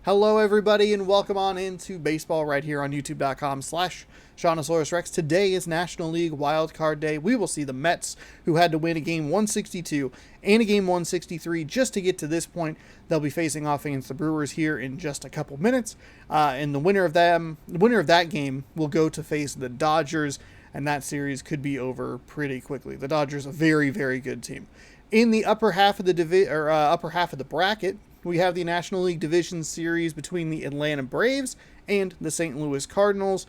Hello, everybody, and welcome on into baseball right here on youtube.com/SeanOsaurusRex. Today is National League Wild Card Day. We will see the Mets, who had to win a game 162 and a game 163 just to get to this point. They'll be facing off against the Brewers here in just a couple minutes, and the winner of that game will go to face the Dodgers, and that series could be over pretty quickly. The Dodgers, a very, very good team. In the upper half of the bracket, we have the National League Division Series between the Atlanta Braves and the St. Louis Cardinals.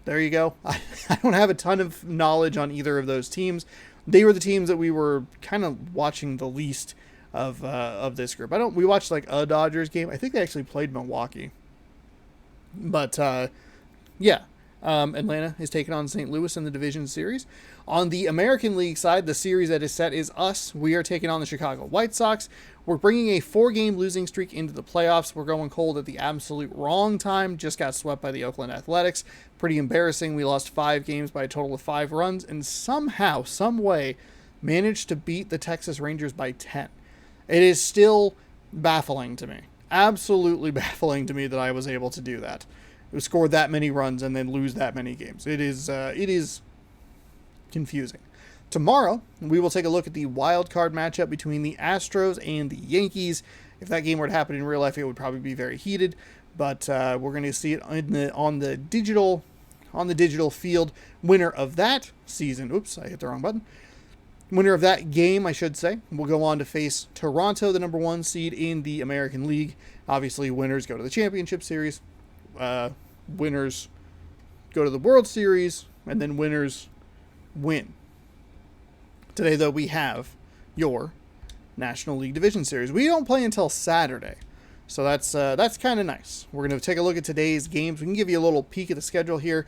There you go. I don't have a ton of knowledge on either of those teams. They were the teams that we were kind of watching the least of this group. We watched like a Dodgers game. I think they actually played Milwaukee. But yeah. Atlanta is taking on St. Louis in the division series. On the American League side, the series that is set is us. We are taking on the Chicago White Sox. We're bringing a 4-game losing streak into the playoffs. We're going cold at the absolute wrong time. Just got swept by the Oakland Athletics. Pretty embarrassing. We lost 5 games by a total of 5 runs and somehow, some way, managed to beat the Texas Rangers by 10. It is still baffling to me. Absolutely baffling to me that I was able to do that. Score that many runs and then lose that many games. It is confusing. Tomorrow, we will take a look at the wild card matchup between the Astros and the Yankees. If that game were to happen in real life, it would probably be very heated, but we're going to see it on the digital field. Winner of that season, oops, I hit the wrong button. Winner of that game, I should say, will go on to face Toronto, the number 1 seed in the American League. Obviously, winners go to the championship series. Winners go to the World Series, and then winners win. Today, though, we have your National League Division Series. We don't play until Saturday, so that's kind of nice. We're going to take a look at today's games. We can give you a little peek at the schedule here.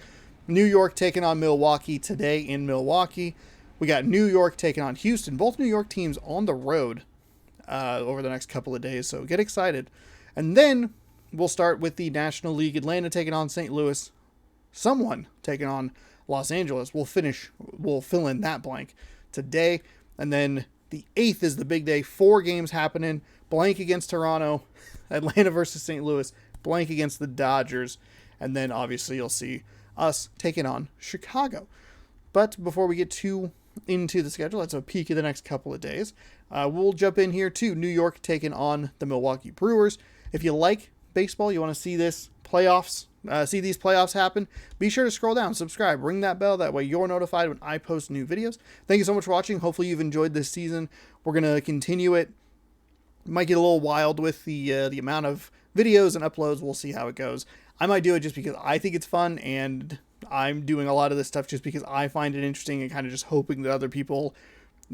New York taking on Milwaukee today in Milwaukee. We got New York taking on Houston. Both New York teams on the road over the next couple of days, so get excited. And then we'll start with the National League. Atlanta taking on St. Louis. Someone taking on Los Angeles. We'll fill in that blank today. And then the 8th is the big day. 4 games happening. Blank against Toronto. Atlanta versus St. Louis. Blank against the Dodgers. And then obviously you'll see us taking on Chicago. But before we get into the schedule, that's a peek of the next couple of days. We'll jump in here to New York taking on the Milwaukee Brewers. If you like baseball, you want to see these playoffs happen, be sure to scroll down, subscribe, ring that bell. That way you're notified when I post new videos. Thank you so much for watching. Hopefully you've enjoyed this season. We're going to continue it. Might get a little wild with the amount of videos and uploads. We'll see how it goes. I might do it just because I think it's fun, and I'm doing a lot of this stuff just because I find it interesting and kind of just hoping that other people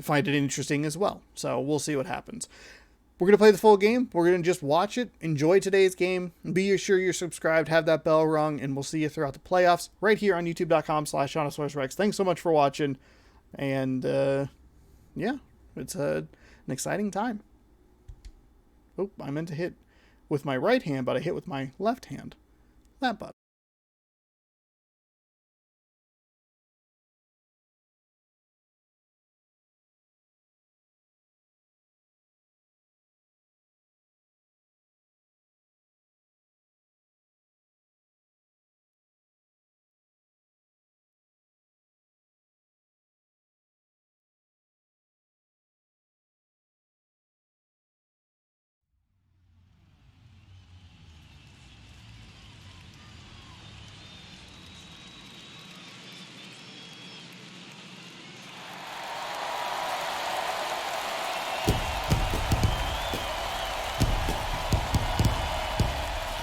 find it interesting as well. So we'll see what happens. We're going to play the full game. We're going to just watch it, enjoy today's game, be sure you're subscribed, have that bell rung, and we'll see you throughout the playoffs right here on youtube.com/SeanOsaurusRex. Thanks so much for watching, and yeah, it's an exciting time. Oh, I meant to hit with my right hand, but I hit with my left hand. That button.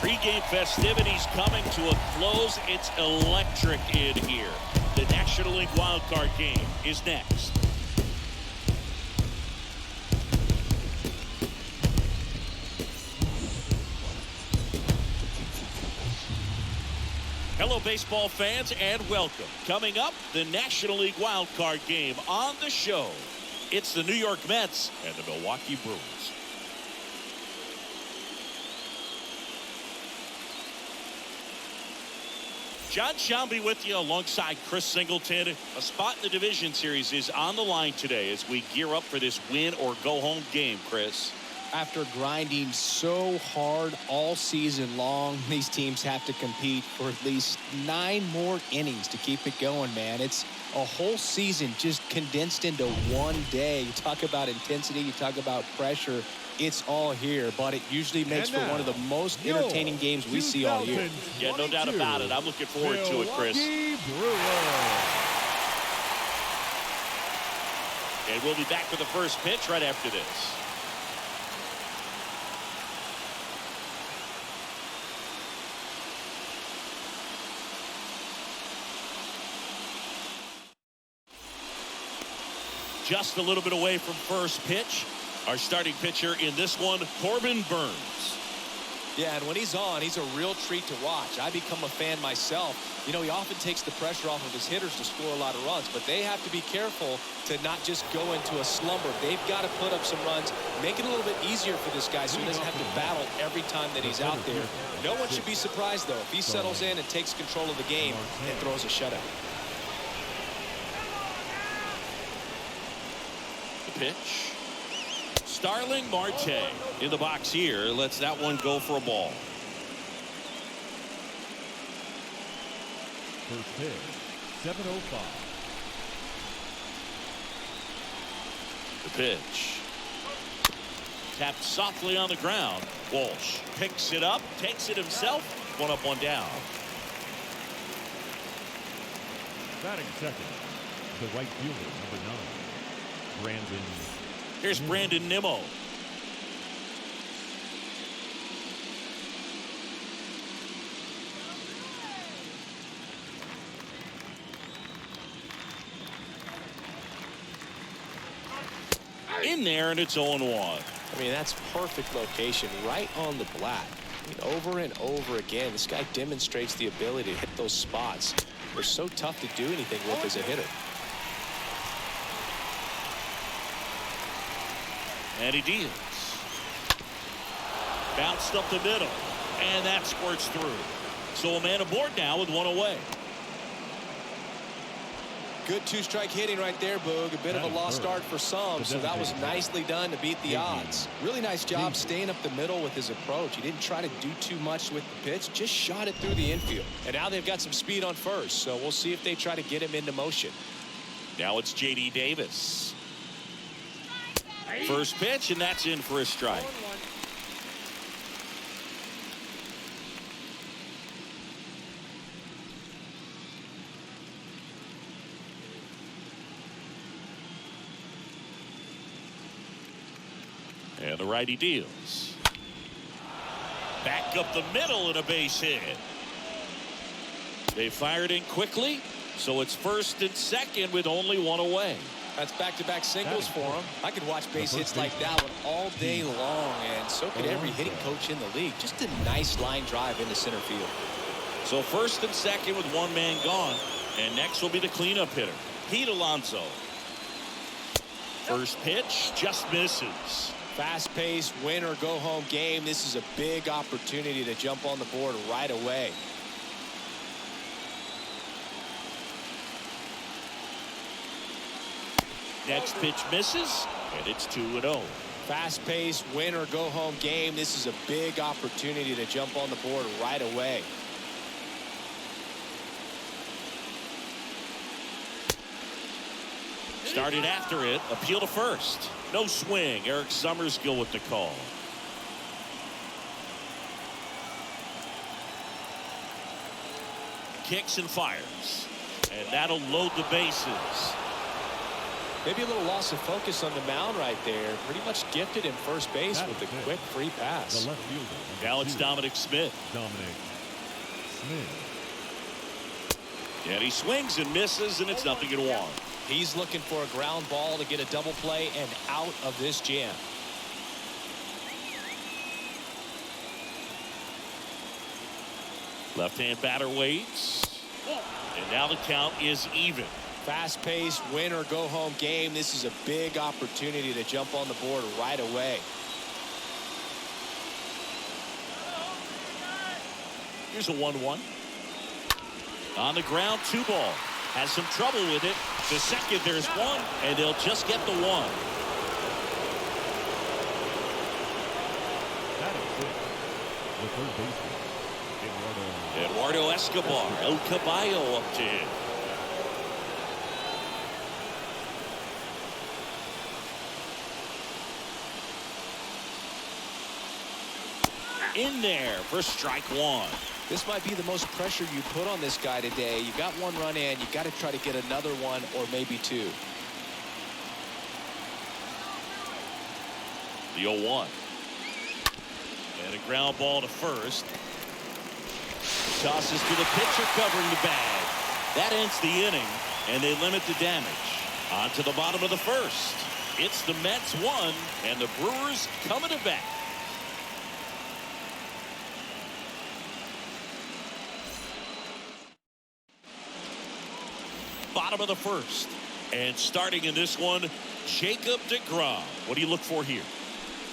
Pre-game festivities coming to a close. It's electric in here. The National League Wild Card game is next. Hello, baseball fans, and welcome. Coming up, the National League Wild Card game on the show. It's the New York Mets and the Milwaukee Brewers. John Shelby with you alongside Chris Singleton. A spot in the division series is on the line today as we gear up for this win or go home game, Chris. After grinding so hard all season long, these teams have to compete for at least 9 more innings to keep it going, man. It's a whole season just condensed into one day. You talk about intensity, you talk about pressure. It's all here, but it usually makes for one of the most entertaining games we see all year. Yeah, no doubt about it. I'm looking forward to it, Chris. And we'll be back with the first pitch right after this. Just a little bit away from first pitch. Our starting pitcher in this one, Corbin Burns. Yeah, and when he's on, he's a real treat to watch. I become a fan myself. You know, he often takes the pressure off of his hitters to score a lot of runs, but they have to be careful to not just go into a slumber. They've got to put up some runs, make it a little bit easier for this guy so he doesn't have to battle every time that he's out there. No one should be surprised, though, if he settles in and takes control of the game and throws a shutout. The pitch. Starling Marte in the box here. Lets that one go for a ball. First pitch, 7:05. The pitch. Tapped softly on the ground. Walsh picks it up, takes it himself. One up, one down. Batting second, the right fielder, number 9, Brandon. Here's Brandon Nimmo. In there, and it's 0-1. I mean, that's perfect location right on the black. I mean, over and over again, this guy demonstrates the ability to hit those spots. They're so tough to do anything with as a hitter. And he deals. Bounced up the middle. And that squirts through. So a man aboard now with one away. Good two-strike hitting right there, Boog. A bit of a lost start for some, so that was nicely done to beat the odds. Really nice job staying up the middle with his approach. He didn't try to do too much with the pitch, just shot it through the infield. And now they've got some speed on first, so we'll see if they try to get him into motion. Now it's J.D. Davis. First pitch, and that's in for a strike. And the righty deals. Back up the middle and a base hit. They fired in quickly, so it's first and second with only one away. That's back-to-back singles for him. I could watch base hits like that one all day long, and so could every hitting coach in the league. Just a nice line drive into center field. So first and second with one man gone, and next will be the cleanup hitter, Pete Alonso. First pitch just misses. Fast-paced, win-or-go-home game. This is a big opportunity to jump on the board right away. Next pitch misses, and it's 2-0. Fast-paced, win-or-go-home game. This is a big opportunity to jump on the board right away. Started after it, appeal to first. No swing. Eric Summersgill with the call. Kicks and fires. And that'll load the bases. Maybe a little loss of focus on the mound right there. Pretty much gifted in first base with a quick free pass. The left fielder. Now it's Dominic Smith. Dominic Smith. And he swings and misses, and it's 0-1. He's looking for a ground ball to get a double play and out of this jam. Left-hand batter waits. And now the count is even. Fast-paced, win-or-go-home game. This is a big opportunity to jump on the board right away. Here's a 1-1. On the ground, 2-ball. Has some trouble with it. The second, there's one, and they'll just get the one. Batting sixth, the third baseman, Eduardo Escobar, El Caballo up to him. In there for strike one. This might be the most pressure you put on this guy today. You got one run in. You got to try to get another one or maybe two. The 0-1. And a ground ball to first. Tosses to the pitcher covering the bag. That ends the inning, and they limit the damage. On to the bottom of the first. It's the Mets 1, and the Brewers coming to bat. Bottom of the first. And starting in this one, Jacob deGrom. What do you look for here?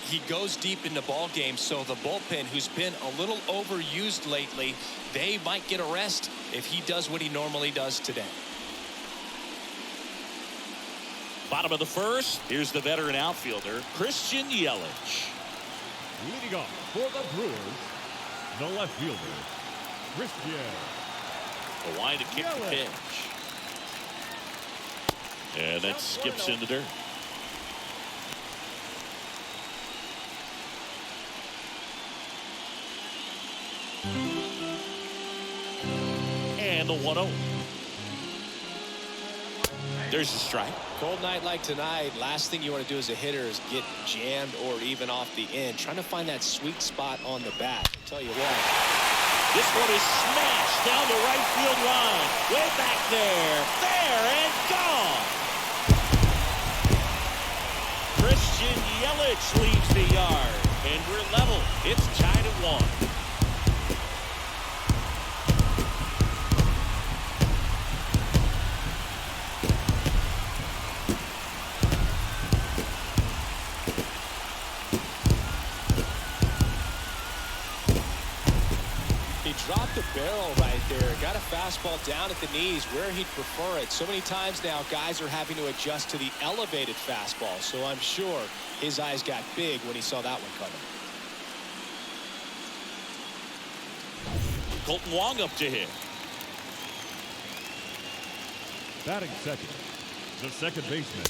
He goes deep into ball games, so the bullpen, who's been a little overused lately, they might get a rest if he does what he normally does today. Bottom of the first. Here's the veteran outfielder, Christian Yelich. leading off for the Brewers, the left fielder, Christian. The line to kick the pitch. And that skips in the dirt. And the 1-0. There's a strike. Cold night like tonight, last thing you want to do as a hitter is get jammed or even off the end. Trying to find that sweet spot on the bat. I'll tell you what. This one is smashed down the right field line. Way back there. There and gone. Christian Yelich leaves the yard. And we're level. It's tied at 1. Dropped the barrel right there. Got a fastball down at the knees where he'd prefer it. So many times now guys are having to adjust to the elevated fastball. So I'm sure his eyes got big when he saw that one coming. Colton Wong up to hit. Batting second, the second baseman.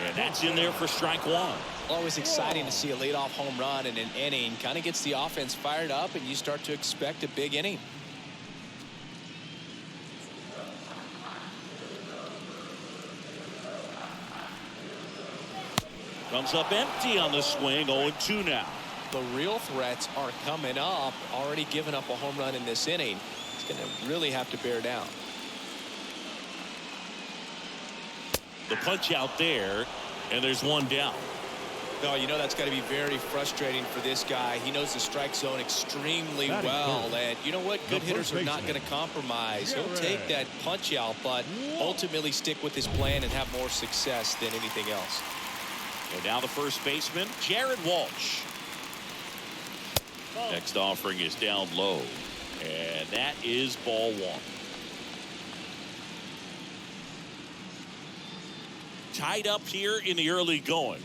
And that's in there for strike 1. Always exciting to see a leadoff home run in an inning. Kind of gets the offense fired up, and you start to expect a big inning. Comes up empty on the swing. 0-2 now. The real threats are coming up. Already given up a home run in this inning. It's going to really have to bear down. The punch out there, and there's one down. No, you know that's got to be very frustrating for this guy. He knows the strike zone extremely well, and you know what? Good hitters are not going to compromise. He'll take that punch out, but ultimately stick with his plan and have more success than anything else. And now the first baseman, Jared Walsh. Next offering is down low, and that is ball 1. Tied up here in the early going.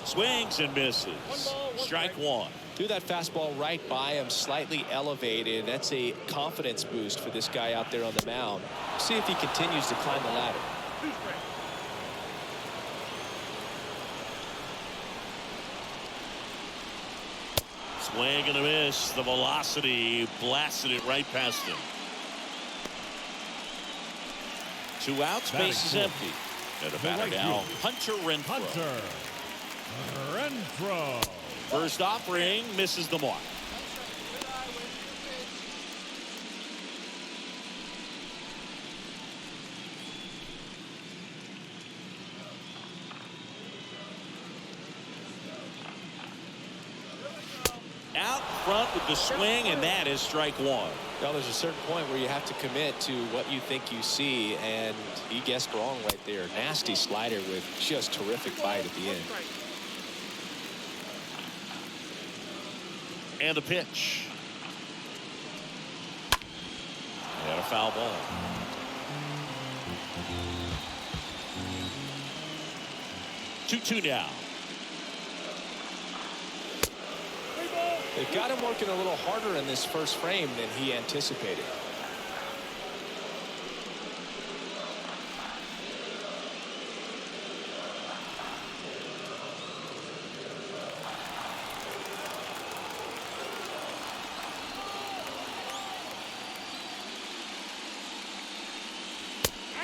Swings and misses. Strike 1. Threw that fastball right by him, slightly elevated. That's a confidence boost for this guy out there on the mound. See if he continues to climb the ladder. Swing and a miss. The velocity blasted it right past him. 2 outs, base is empty. And a batter now, Hunter Renfroe. First offering misses the mark. Out front with the swing, and that is strike 1. Well, there's a certain point where you have to commit to what you think you see, and he guessed wrong right there. Nasty slider with just terrific bite at the end. And a pitch. And a foul ball. 2-2 now. They've got him working a little harder in this first frame than he anticipated.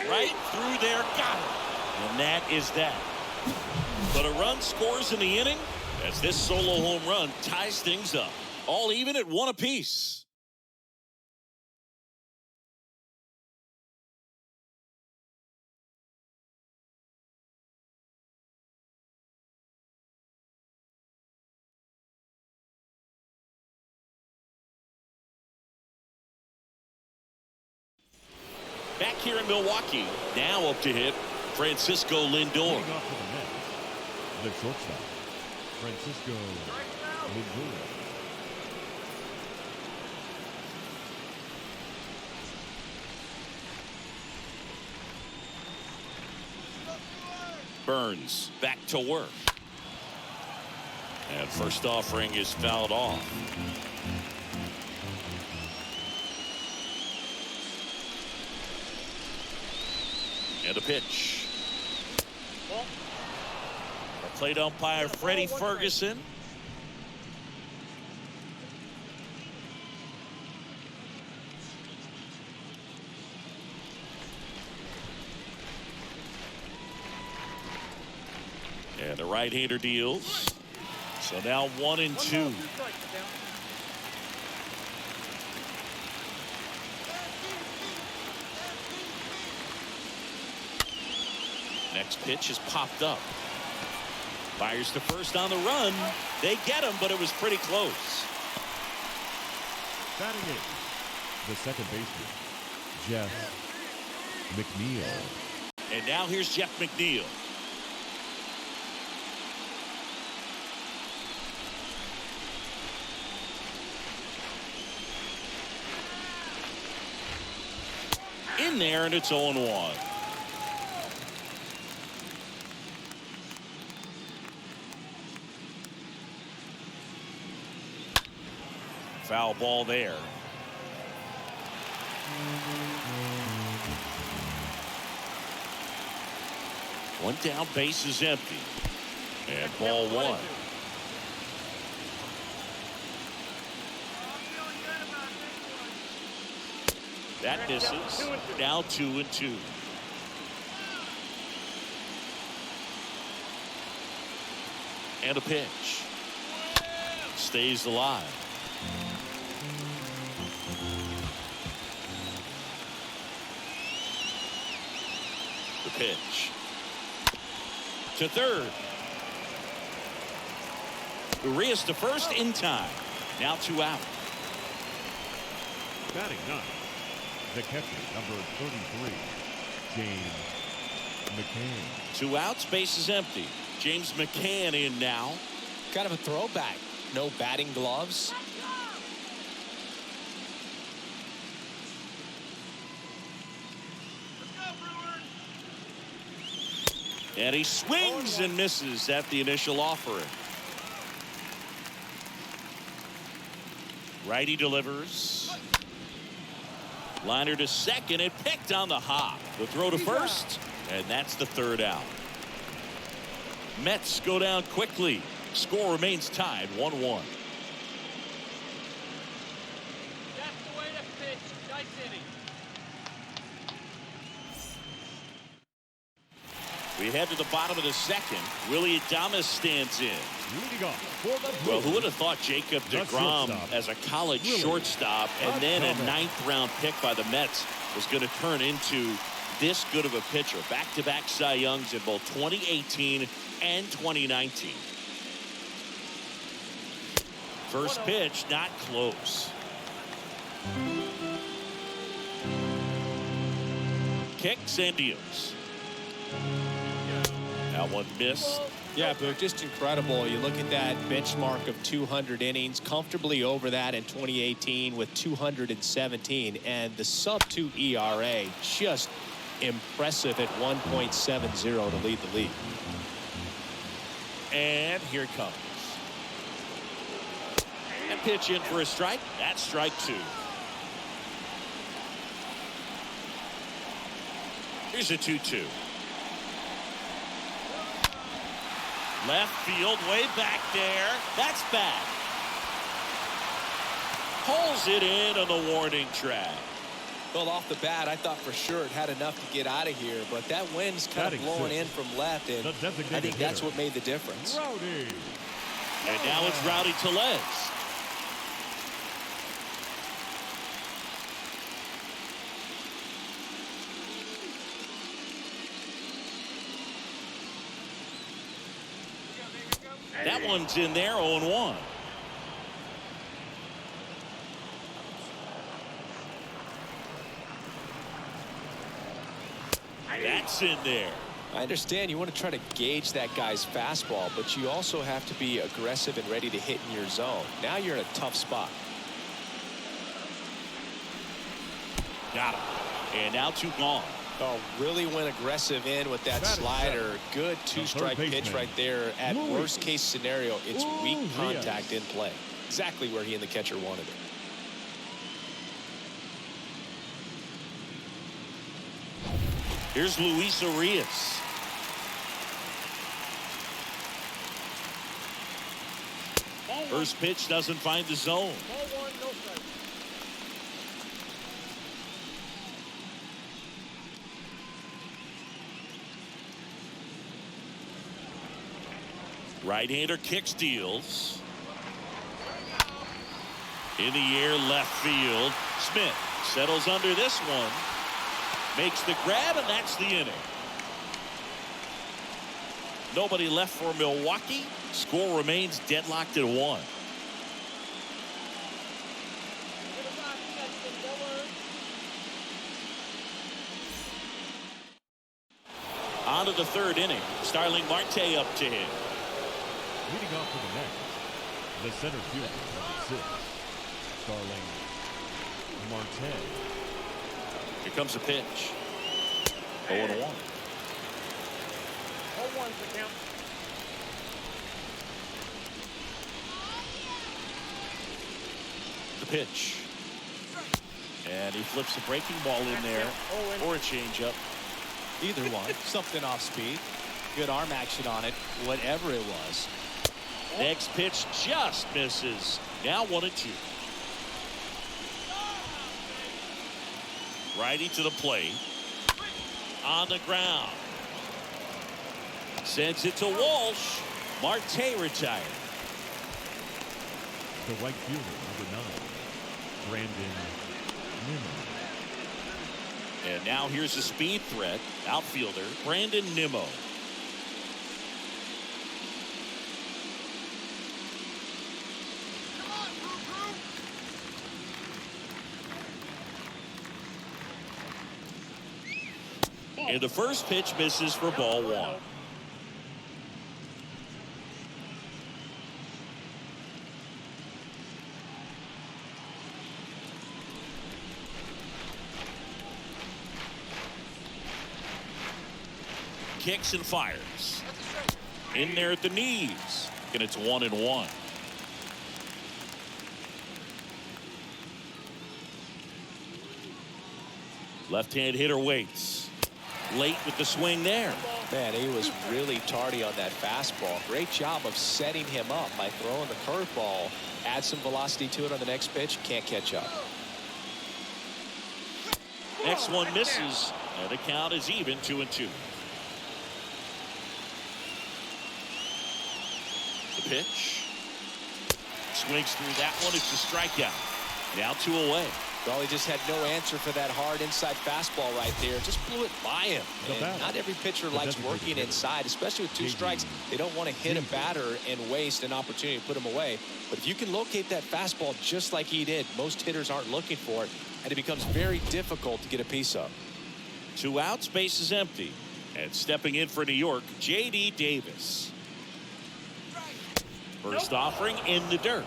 Right through there, got it. And that is that. But a run scores in the inning as this solo home run ties things up. All even at 1 apiece. Back here in Milwaukee, now up to hit Francisco Lindor. Leading off for the Mets, the shortstop, Francisco Lindor. Burns back to work. And first offering is fouled off. And a pitch. Our plate umpire Freddie Ferguson. And the right-hander deals. So now 1-2. Next pitch is popped up. Fires to first on the run. They get him, but it was pretty close. Batting eighth, the second baseman, Jeff McNeil. And now here's Jeff McNeil. In there, and it's 0-1. Foul ball there. One down, base is empty. And ball one. That misses. Now 2-2. And a pitch. Stays alive. The pitch. To third. Urias to first in time. Now 2 out. Batting ninth, the catcher, number 33, James McCann. 2 outs, base is empty. James McCann in now. Kind of a throwback. No batting gloves. And he swings and misses at the initial offering. Righty delivers. Liner to second and picked on the hop. The throw to first, and that's the 3rd out. Mets go down quickly. Score remains tied 1-1. That's the way to pitch. Nice inning. We head to the bottom of the second. Willie Adames stands in. Leading off for the Well, who would have thought Jacob deGrom as a college shortstop and then a 9th round pick by the Mets was going to turn into this good of a pitcher. Back-to-back Cy Youngs in both 2018 and 2019. First pitch, not close. Kicks and deals. That one missed. Yeah, but just incredible. You look at that benchmark of 200 innings, comfortably over that in 2018 with 217, and the sub-2 ERA just impressive at 1.70 to lead the league. And here it comes. And pitch in for a strike. That's strike 2. Here's a 2-2. Left field, way back there. That's back. Pulls it in on the warning track. Well, off the bat, I thought for sure it had enough to get out of here, but that wind's kind of blowing in from left, and I think that's what made the difference. Rowdy. And now it's Rowdy Tellez. That one's in there, 0-1. That's in there. I understand you want to try to gauge that guy's fastball, but you also have to be aggressive and ready to hit in your zone. Now you're in a tough spot. Got him. And now 2 gone. Oh, really went aggressive in with that slider. Good 2-strike pitch right there. At worst case scenario, it's weak contact in play. Exactly where he and the catcher wanted it. Here's Luis Arias. First pitch doesn't find the zone. Right-hander kick steals. In the air, left field. Smith settles under this one. Makes the grab, and that's the inning. Nobody left for Milwaukee. Score remains deadlocked at 1. On to the 3rd inning. Starling Marte up to him. Leading off for the Mets, the center fielder, number 6, Starling Marte. Here comes a pitch. 0-1. 0-1 for count. The pitch. And he flips a breaking ball in there or a changeup. Either one. Something off speed. Good arm action on it. Whatever it was. Next pitch just misses. Now 1-2. Righty to the plate. On the ground. Sends it to Walsh. Marte retired. The right fielder, number 9, Brandon Nimmo. And now here's the speed threat. Outfielder Brandon Nimmo. And the first pitch misses for ball 1. Kicks and fires. In there at the knees. And it's 1-1. Left-hand hitter waits. Late with the swing there. Man, he was really tardy on that fastball. Great job of setting him up by throwing the curveball. Add some velocity to it on the next pitch. Can't catch up. Next one misses. And the count is even, 2-2. The pitch. Swings through that one. It's a strikeout. Now 2 away. Well, he just had no answer for that hard inside fastball right there. Just blew it by him. And not every pitcher likes working inside, especially with 2 strikes. They don't want to hit a batter and waste an opportunity to put him away. But if you can locate that fastball just like he did, most hitters aren't looking for it, and it becomes very difficult to get a piece of. 2 outs, base is empty. And stepping in for New York, J.D. Davis. First offering in the dirt.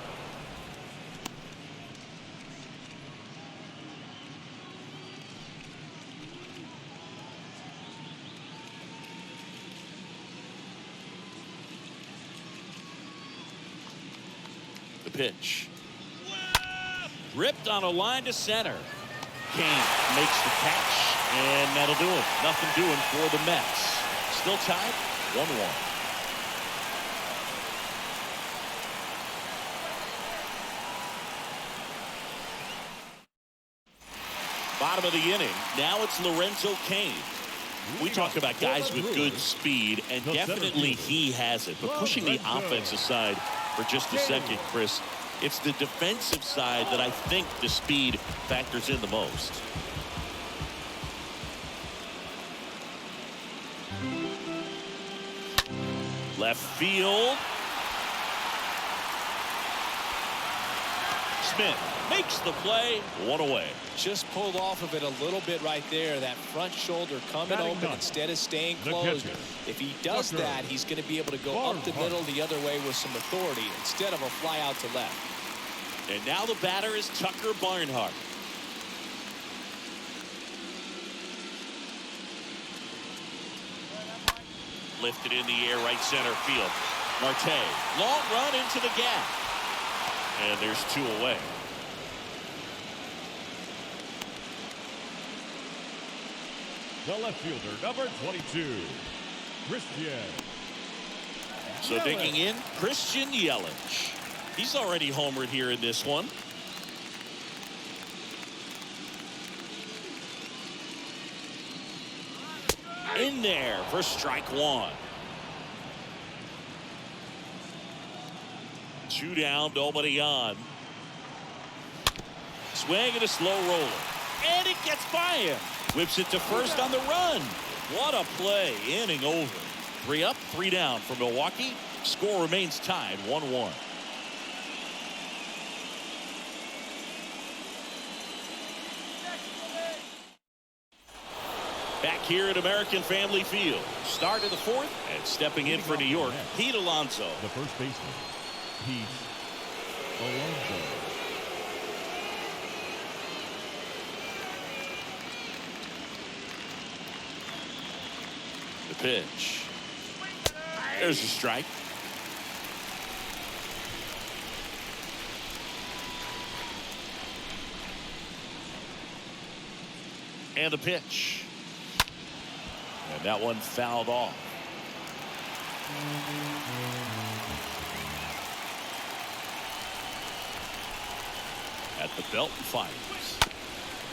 pitch. Ripped on a line to center. Kane makes the catch, and that'll do it. Nothing doing for the Mets. Still tied 1-1. Bottom of the inning. Now it's Lorenzo Kane. We talk about guys with good speed, and definitely he has it. But pushing the offense aside for just a second, Chris, it's the defensive side that I think the speed factors in the most. Left field. Smith makes the play. One away. Just pulled off of it a little bit right there. That front shoulder coming open instead of staying closed. If he does that, he's going to be able to go up the middle the other way with some authority instead of a fly out to left. And now the batter is Tucker Barnhart. Lifted in the air, right center field. Marte, long run into the gap. And there's 2 away. The left fielder, number 22, Christian. So digging in, Christian Yelich. He's already homered here in this one. In there for strike 1. 2 down, nobody on. Swing and a slow roller. And it gets by him. Whips it to first on the run. What a play. Inning over. 3 up, 3 down for Milwaukee. Score remains tied 1-1. Back here at American Family Field. Start of the 4th, and stepping in for New York, Pete Alonso. The first baseman, Pete Alonso. The pitch. There's a strike. And the pitch. And that one fouled off. At the belt and fires.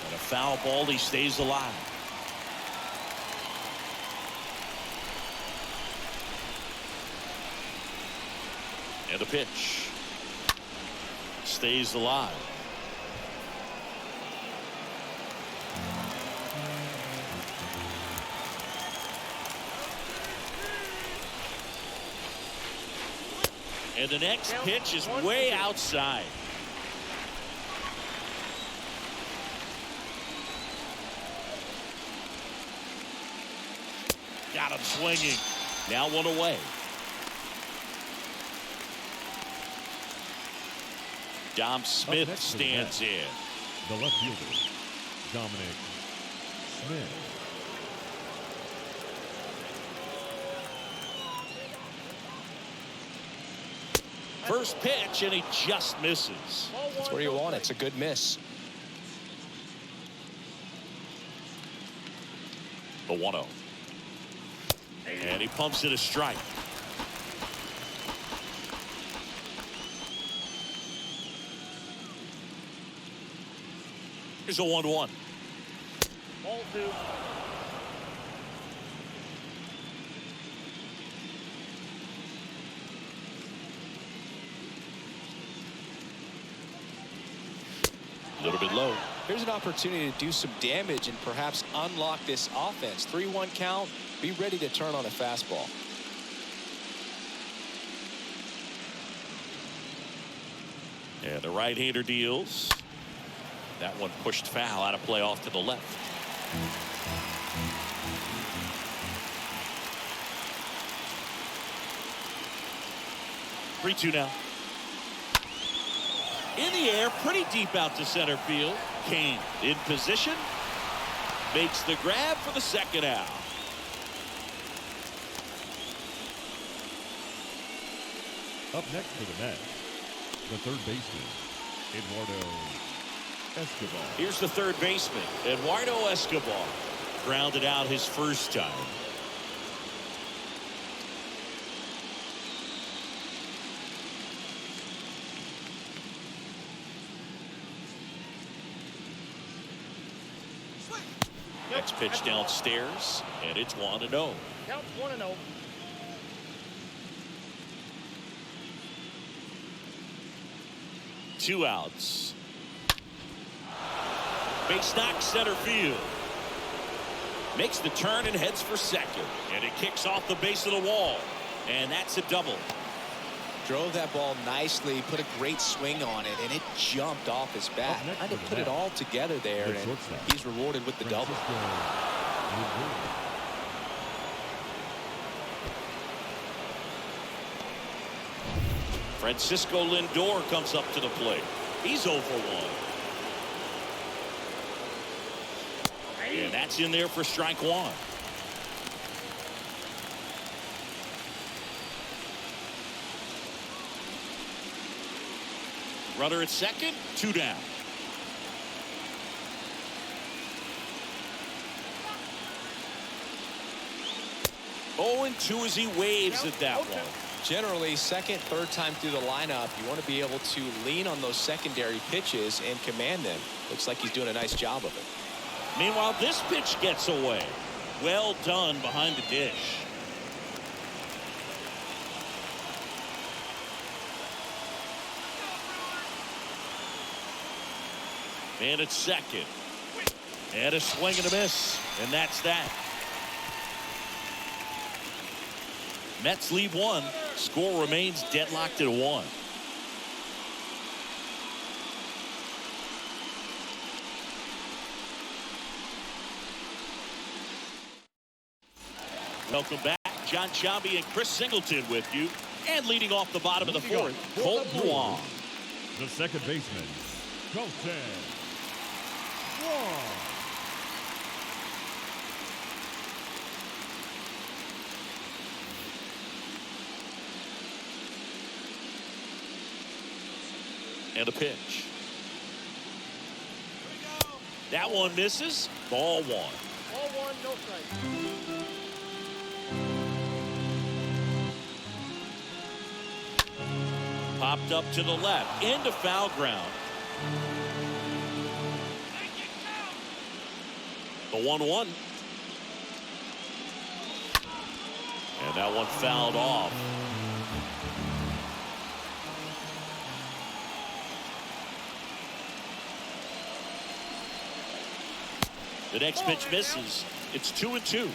And a foul ball, he stays alive. And the pitch. Stays alive. And the next pitch is way outside. Got him swinging. Now 1 away. Dom Smith stands in. The left fielder, Dominic Smith. First pitch, and he just misses. That's where you want it. It's a good miss. The 1-0. And he pumps it a strike. Here's a 1-1. Ball 2. A little bit low. Here's an opportunity to do some damage and perhaps unlock this offense. 3-1 count. Be ready to turn on a fastball. And the right-hander deals. That one pushed foul out of play off to the left. Three-two now. In the air, pretty deep out to center field. Kane in position. Makes the grab for the second out. Up next for the Mets, The third baseman, Eduardo Escobar. Here's the third baseman, Eduardo Escobar. Grounded out his first time. Next pitch downstairs, and it's 1-0. Count 1-0. Two outs. Base knock center field. Makes the turn and heads for second. And it kicks off the base of the wall. And that's a double. Drove that ball nicely, put a great swing on it, and it jumped off his bat. Trying to put it all together there, and he's rewarded with the double. Francisco Lindor comes up to the plate. He's 0 for 1. And that's in there for strike one. Runner at second, 2 down. Oh, and 2 as he waves at that one. Generally, second, third time through the lineup, you want to be able to lean on those secondary pitches and command them. Looks like he's doing a nice job of it. Meanwhile, this pitch gets away. Well done behind the dish. Man at second. And a swing and a miss. And that's that. Mets lead 1. Score remains deadlocked at 1. Welcome back. John Sciambi and Chris Singleton with you. And leading off the bottom of the fourth, Colton Wong. The second baseman, Colton Wong. And a pitch. That one misses. Ball 1. Ball 1, no strike. Popped up to the left. Into foul ground. The 1-1. And that one fouled off. The next pitch misses. It's 2-2.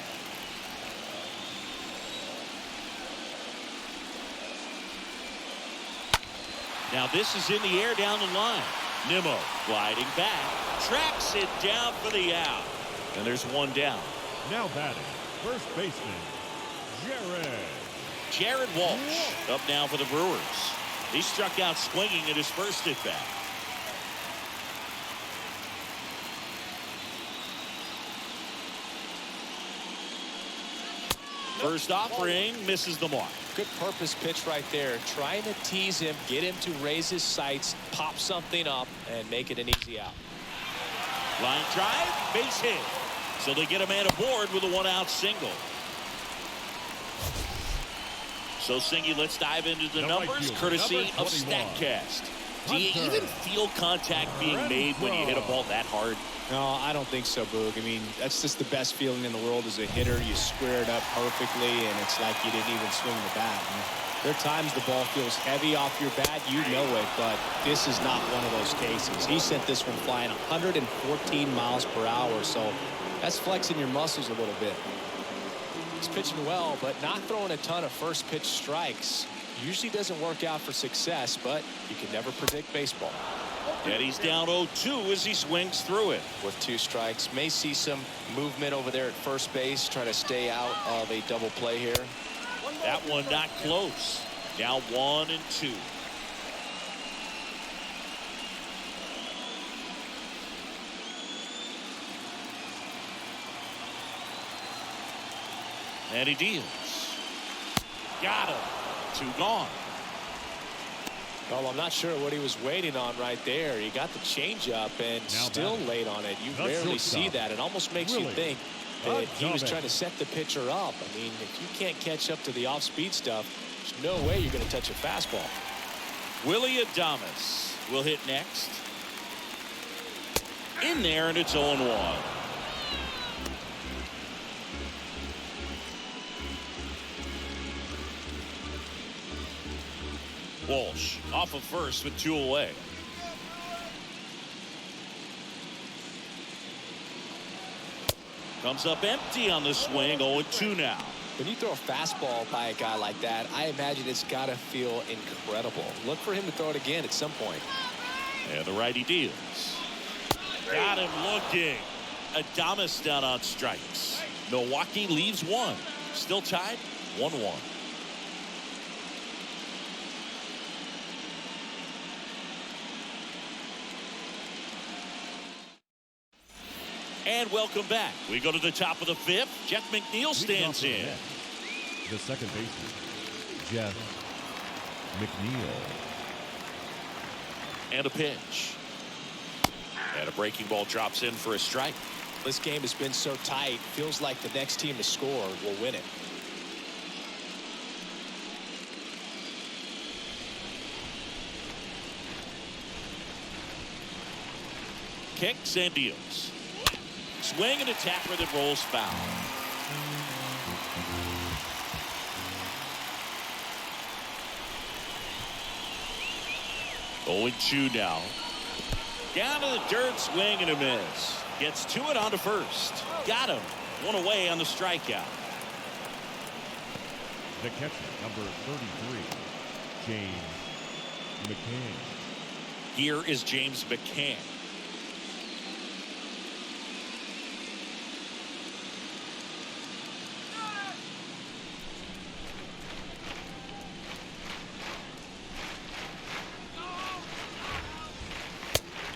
Now this is in the air down the line. Nimmo gliding back. Tracks it down for the out. And there's 1 down. Now batting, first baseman, Jared Walsh up now for the Brewers. He struck out swinging at his first at bat. First offering misses the mark. Good purpose pitch right there. Trying to tease him, get him to raise his sights, pop something up, and make it an easy out. Line drive, base hit. So they get a man aboard with a 1-out single. So, Singy, let's dive into the numbers, courtesy of StatCast. Do you even feel contact being made when you hit a ball that hard? No, I don't think so, Boog. I mean, that's just the best feeling in the world as a hitter. You square it up perfectly, and it's like you didn't even swing the bat. And there are times the ball feels heavy off your bat. You know it, but this is not one of those cases. He sent this one flying 114 miles per hour, so that's flexing your muscles a little bit. He's pitching well, but not throwing a ton of first pitch strikes. Usually doesn't work out for success, but you can never predict baseball. And he's down 0-2 as he swings through it. With 2 strikes, may see some movement over there at first base, try to stay out of a double play here. That one not close. Now 1-2. And he deals. Got him. 2 gone. Well, I'm not sure what he was waiting on right there. He got the changeup and Now still batting. late on it. You The rarely see shortstop. that. It almost makes you Really? think that he was Adames. trying to set the pitcher up. I mean, if you can't catch up to the off-speed stuff, there's no way you're going to touch a fastball. Willie Adames will hit next. In there, and it's 0-1. Walsh off of first with 2 away. Comes up empty on the swing. 0-2 now. When you throw a fastball by a guy like that, I imagine it's got to feel incredible. Look for him to throw it again at some point. And the righty deals. Got him looking. Adames down on strikes. Milwaukee leaves 1. Still tied 1-1. And welcome back. We go to the top of the 5th. Jeff McNeil stands in. The second baseman, Jeff McNeil. And a pitch. And a breaking ball drops in for a strike. This game has been so tight. Feels like the next team to score will win it. Kicks and deals. Swing and a tapper that rolls foul. Oh, 0-2 now. Down to the dirt, swing and a miss. Gets to it on to first. Got him. 1 away on the strikeout. The catcher, number 33, James McCann. Here is James McCann.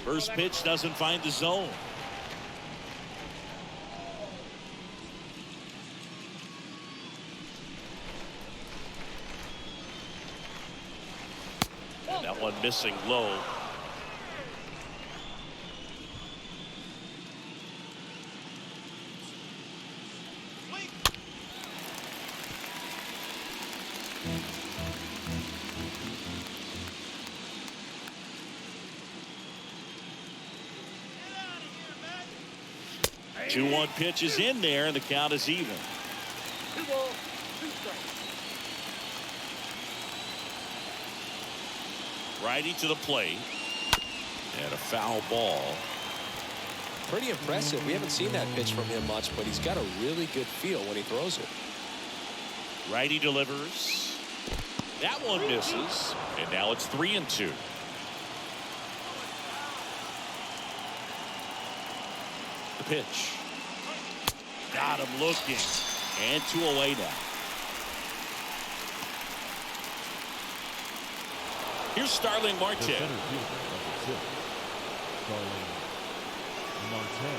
First pitch doesn't find the zone. And that one missing low. Two 2-1 pitch is in there, and the count is even. 2 balls, 2 strikes. Righty to the plate. And a foul ball. Pretty impressive. We haven't seen that pitch from him much, but he's got a really good feel when he throws it. Righty delivers. That one misses. And now it's 3-2. The pitch. Got him looking. And 2 away now. Here's Starling The Marte. center fielder, number 6, Starling Marte.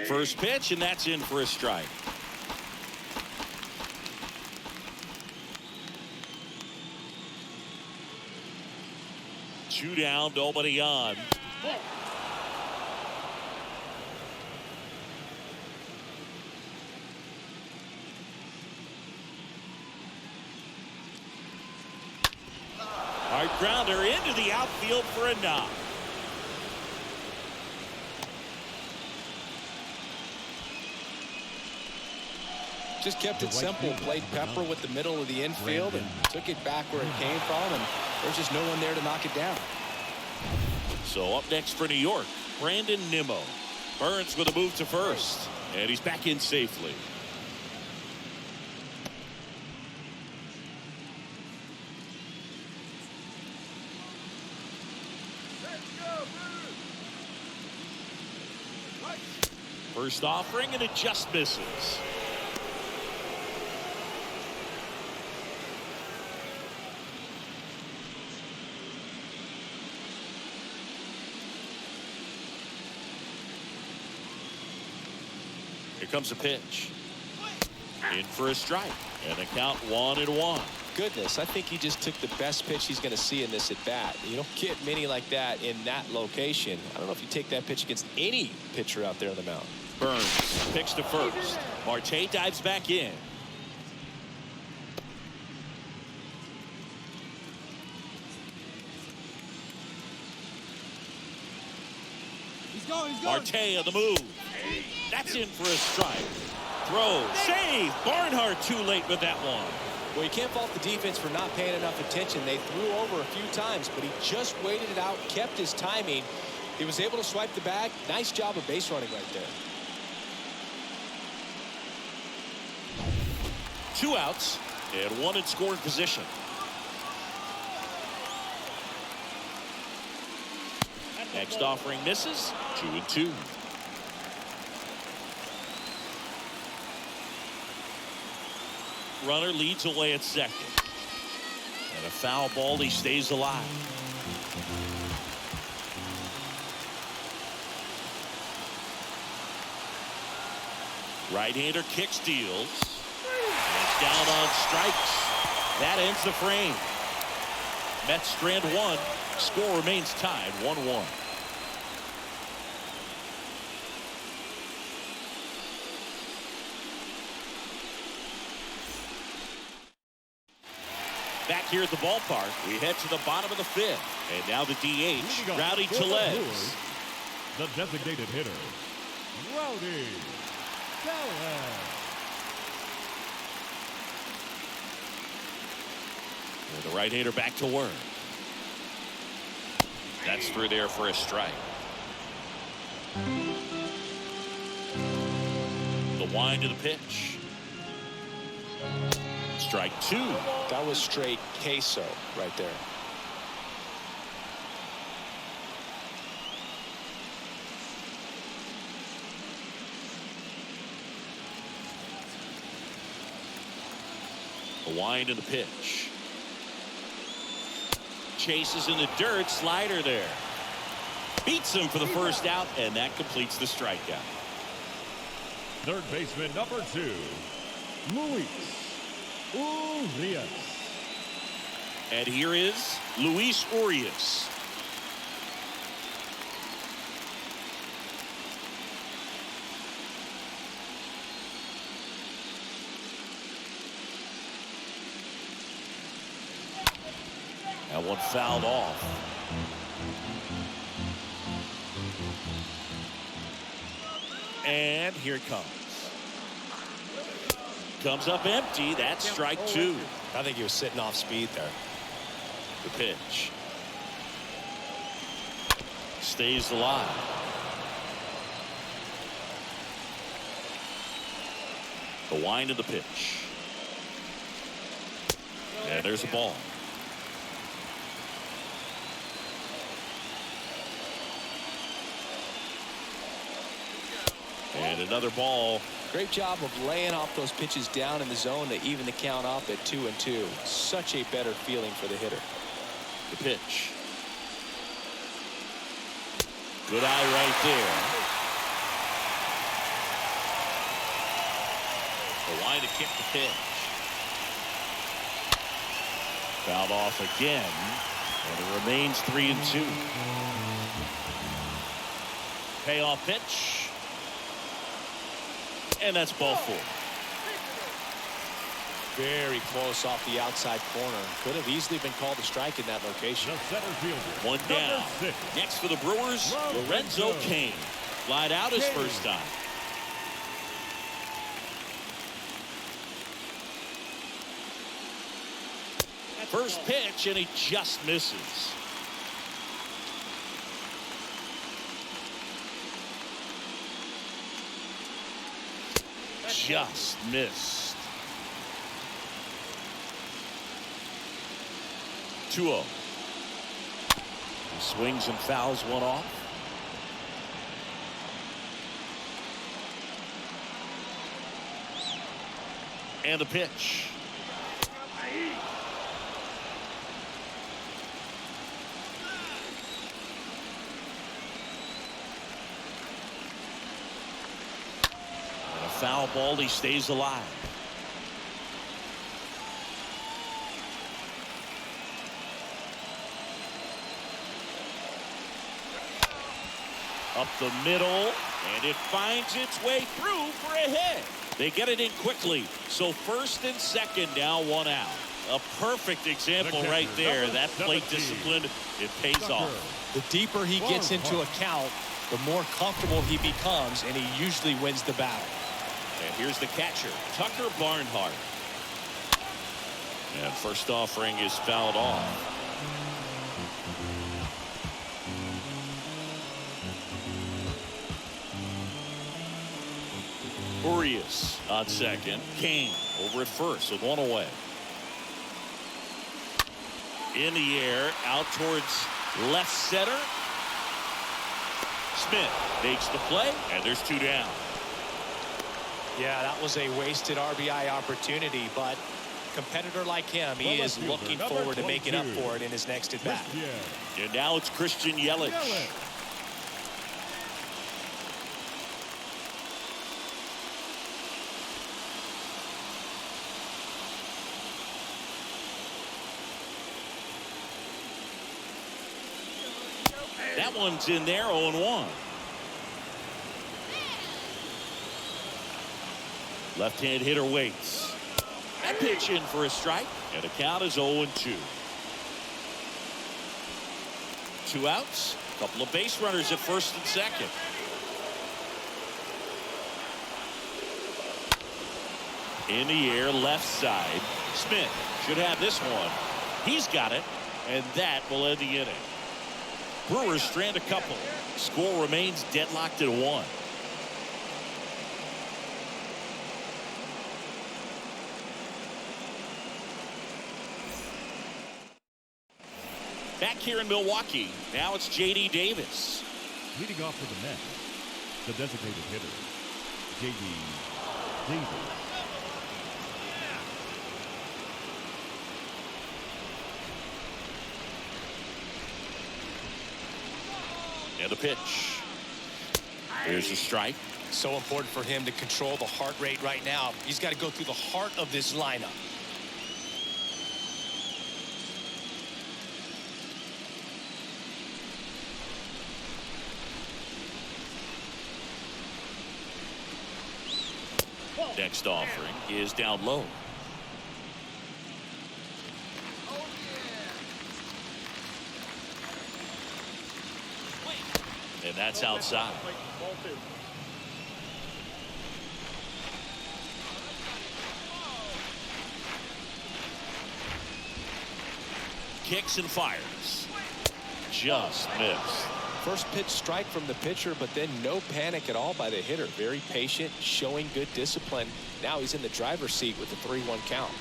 First pitch, and that's in for a strike. Two down, nobody on. Hard grounder into the outfield for a knock. Just kept it simple. Played Pepper with the middle of the infield and took it back where it came from, and there's just no one there to knock it down. So up next for New York, Brandon Nimmo. Burns with a move to first, and he's back in safely. First offering, and it just misses. Here comes a pitch. In for a strike. And the count 1-1. Goodness, I think he just took the best pitch he's going to see in this at bat. You don't get many like that in that location. I don't know if you take that pitch against any pitcher out there on the mound. Burns picks to first. Marte dives back in. He's going. Marte on the move. That's in for a strike. Throw. Save. Barnhart too late with that one. Well, you can't fault the defense for not paying enough attention. They threw over a few times, but he just waited it out, kept his timing. He was able to swipe the bag. Nice job of base running right there. 2 outs and 1 in scoring position. Next offering misses. 2-2. Runner leads away at second. And a foul ball. He stays alive. Right-hander kicks, deals. And it's down on strikes. That ends the frame. Mets strand 1. Score remains tied 1-1. Back here at the ballpark, we head to the bottom of the 5th. And now the DH, Rowdy Tellez. The designated hitter, Rowdy Tellez. And the right-hander back to work. That's through there for a strike. The wind to the pitch. Strike 2. That was straight queso right there. The wind to the pitch. Chases in the dirt. Slider there. Beats him for the first out, and that completes the strikeout. Third baseman number 2, Luis Urias. And here is Luis Urias. That one fouled off. And here it comes. Comes up empty. That's strike 2. I think he was sitting off speed there. The pitch. Stays alive. The wind of the pitch. And there's a ball. And another ball. Great job of laying off those pitches down in the zone to even the count up at 2-2. Such a better feeling for the hitter. The pitch. Good eye right there. The line to kick the pitch. Fouled off again. And it remains 3-2. Payoff pitch. And that's ball 4. Very close off the outside corner. Could have easily been called a strike in that location. The center fielder, One down. number 6, Next for the Brewers, Lorenzo Cain. Flied out his first time. First pitch, and he just misses. Just missed. 2-0. He swings and fouls one off. And the pitch. foul ball. He stays alive. Up the middle, and it finds its way through for a hit. They get it in quickly. So first and second, now one out. A perfect example right there. That plate discipline, it pays off. The deeper he gets into a count, the more comfortable he becomes, and he usually wins the battle. And here's the catcher, Tucker Barnhart. And first offering is fouled off. Urias on second. Kane over at first with one away. In the air, out towards left center. Smith makes the play, and there's two down. Yeah, that was a wasted RBI opportunity, but a competitor like him, he is looking forward to making up for it in his next at bat. And now it's Christian Yelich. That one's in there, 0-1. Left-hand hitter waits. That pitch in for a strike, and the count is 0-2. Two outs, a couple of base runners at first and second. In the air, left side. Smith should have this one. He's got it, and that will end the inning. Brewers strand a couple. Score remains deadlocked at 1. Back here in Milwaukee, now it's J.D. Davis. Leading off for the Mets, the designated hitter, J.D. Davis. And the pitch. Here's a strike. So important for him to control the heart rate right now. He's got to go through the heart of this lineup. Next offering is down low. And that's outside. Kicks and fires. Just missed. First pitch strike from the pitcher, but then no panic at all by the hitter. Very patient, showing good discipline. Now he's in the driver's seat with the 3-1 count.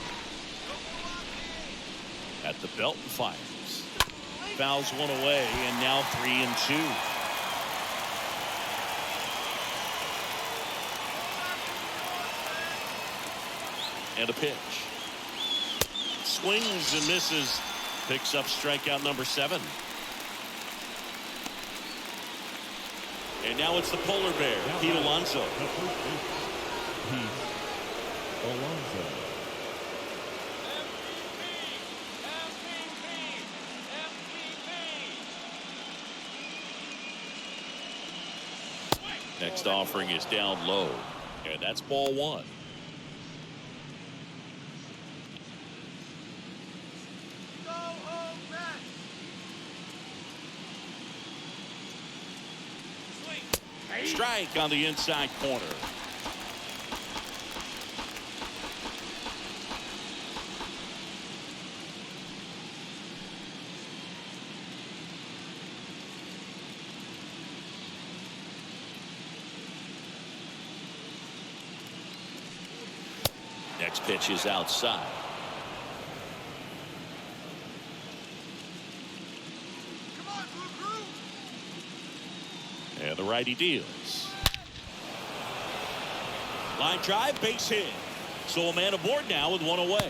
At the belt and fires. Fouls one away, and now 3-2. And a pitch. Swings and misses. Picks up strikeout number 7. And now it's the polar bear, Pete Alonso. Pete Alonso. Next offering is down low, and that's ball 1. Strike on the inside corner. Next pitch is outside. And the righty deals. Line drive, base hit. So a man aboard now with one away.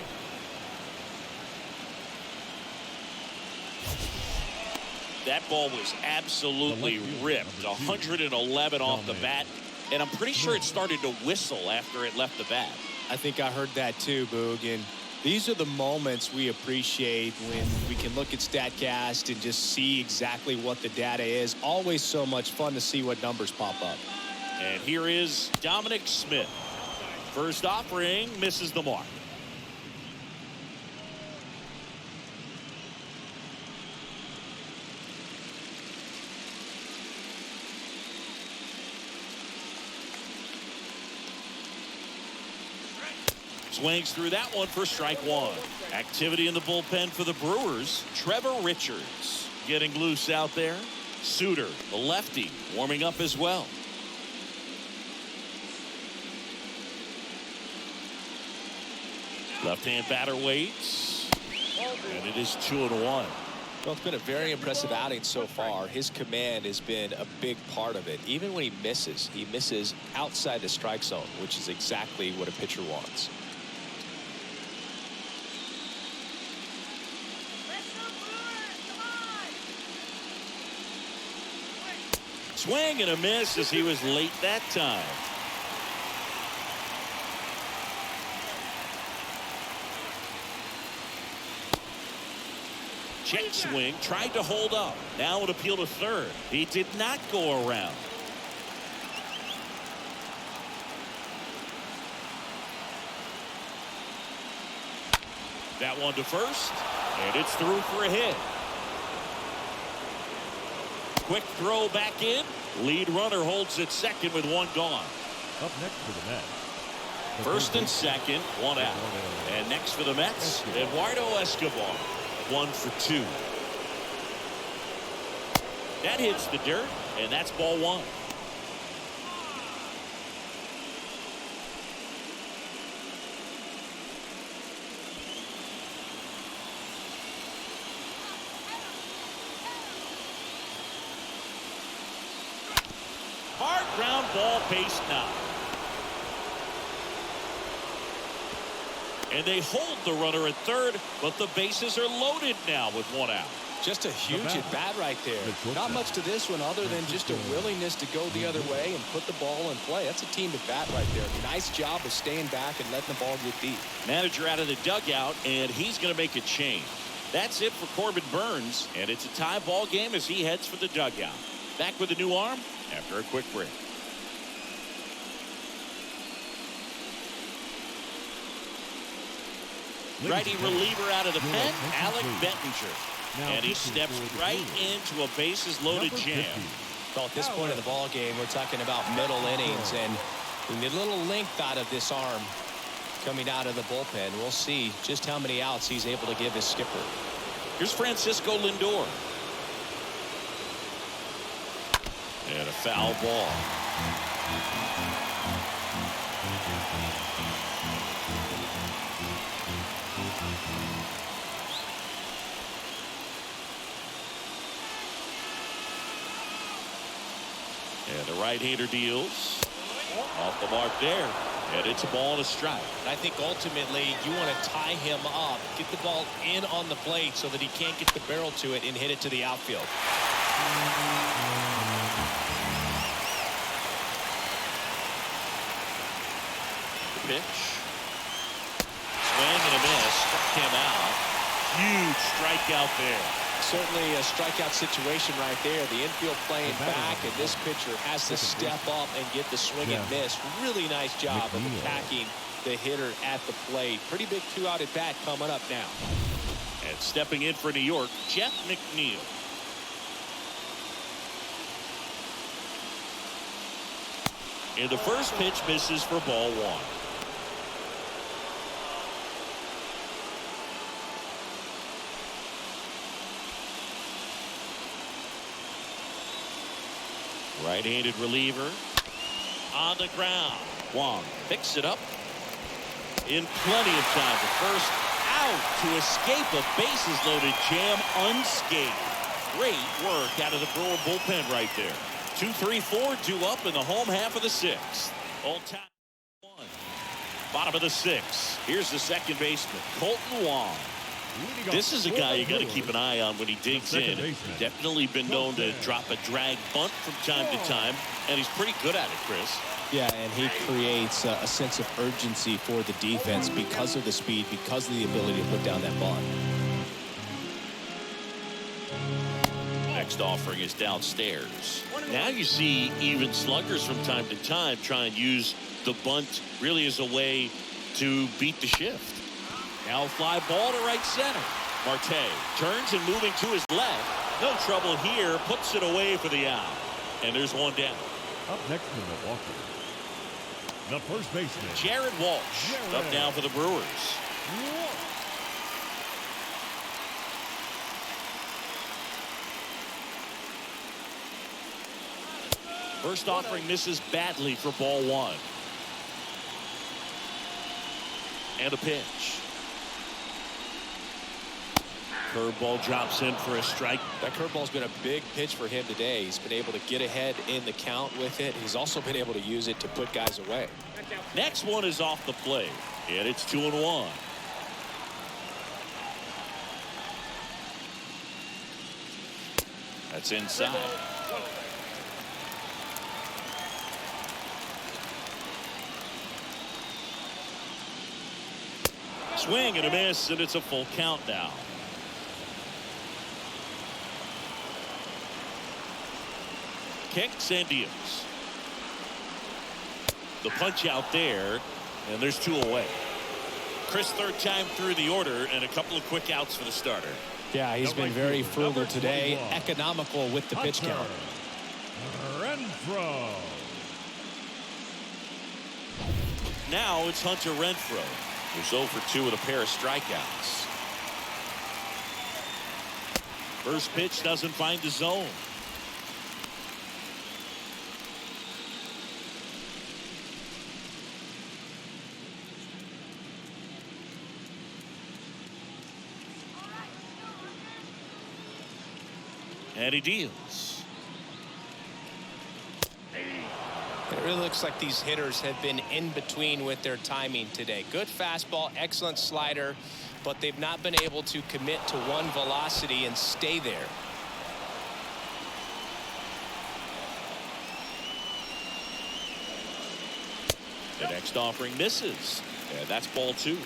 That ball was absolutely ripped. 111 off the bat. and I'm pretty sure it started to whistle after it left the bat. I think I heard that too, Boog. And these are the moments we appreciate when we can look at StatCast and just see exactly what the data is. Always so much fun to see what numbers pop up. And here is Dominic Smith. First offering, misses the mark. Swings through that one for strike one. Activity in the bullpen for the Brewers. Trevor Richards getting loose out there. Suter, the lefty, warming up as well. Left-hand batter waits. And it is 2-1. Well, it's been a very impressive outing so far. His command has been a big part of it. Even when he misses outside the strike zone, which is exactly what a pitcher wants. Swing and a miss as he was late that time. Check swing, tried to hold up. Now an appeal to third. He did not go around. That one to first, and it's through for a hit. Quick throw back in. Lead runner holds it second with one gone. Up next for the Mets. First and second, one out. And next for the Mets, Eduardo Escobar. 1 for 2. That hits the dirt, and that's ball one. Hard ground ball, base knock. And they hold the runner at third, but the bases are loaded now with one out. Just a huge at bat right there. Not much to this one other than just a willingness to go the other way and put the ball in play. That's a team at bat right there. Nice job of staying back and letting the ball get deep. Manager out of the dugout, and he's going to make a change. That's it for Corbin Burns, and it's a tie ball game as he heads for the dugout. Back with a new arm after a quick break. Righty reliever out of the pen, Alec Bettinger. And he steps right into a bases-loaded jam. Well, at this point of the ball game, we're talking about middle innings, and we need a little length out of this arm coming out of the bullpen. We'll see just how many outs he's able to give his skipper. Here's Francisco Lindor. And a foul ball. And the right-hander deals. Off the mark there. And it's a ball and a strike. I think ultimately you want to tie him up, get the ball in on the plate so that he can't get the barrel to it and hit it to the outfield. Pitch. Swing and a miss. Struck him out. Huge strikeout there. Certainly a strikeout situation right there. The infield playing back, and this pitcher has to step up and get the swing and miss. Really nice job of attacking the hitter at the plate. Pretty big 2-out at bat coming up now. And stepping in for New York, Jeff McNeil. And the first pitch misses for ball one. Right-handed reliever on the ground. Wong picks it up in plenty of time. The first out to escape a bases-loaded jam unscathed. Great work out of the Brewer bullpen right there. 2-3-4, 2 up in the home half of the sixth. Old time one. Bottom of the sixth. Here's the second baseman, Colton Wong. This is a guy you got to keep an eye on when he digs in. Definitely been known to drop a drag bunt from time to time, and he's pretty good at it, Chris. Yeah, and he creates a sense of urgency for the defense because of the speed, because of the ability to put down that bunt. Next offering is downstairs. Now you see even sluggers from time to time try and use the bunt really as a way to beat the shift. Now fly ball to right center. Marte turns and moving to his left. No trouble here. Puts it away for the out. And there's one down. Up next in Milwaukee, the first baseman, Jared Walsh. Up now for the Brewers. First offering misses badly for ball one. And a pitch. Curveball drops in for a strike. That curveball's been a big pitch for him today. He's been able to get ahead in the count with it. He's also been able to use it to put guys away. Next one is off the plate, and it's 2-1. That's inside. Swing and a miss, and it's a full count now. Kicks and deals. The punch out there, and there's two away. Chris, third time through the order, and a couple of quick outs for the starter. Yeah, he's been very frugal today, economical with the pitch count. Renfroe. Now it's Hunter Renfroe, who's 0 for 2 with a pair of strikeouts. First pitch doesn't find the zone. And he deals. It really looks like these hitters have been in between with their timing today. Good fastball, excellent slider, but they've not been able to commit to one velocity and stay there. The next offering misses, and that's ball 2.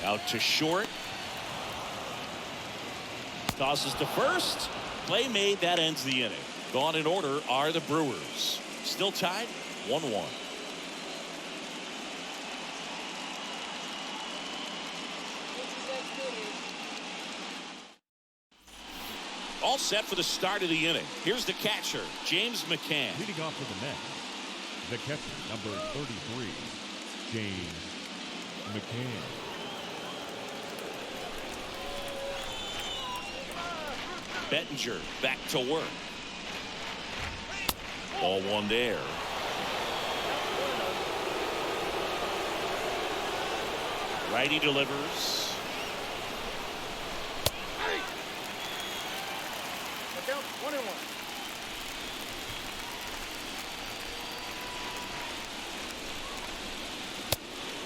Out to short. Tosses to first. Play made. That ends the inning. Gone in order are the Brewers. Still tied 1-1. All set for the start of the inning. Here's the catcher, James McCann. Leading off for the Mets, the catcher, number 33, James McCann. Bettinger back to work. Ball 1 there. Righty delivers. Count 21.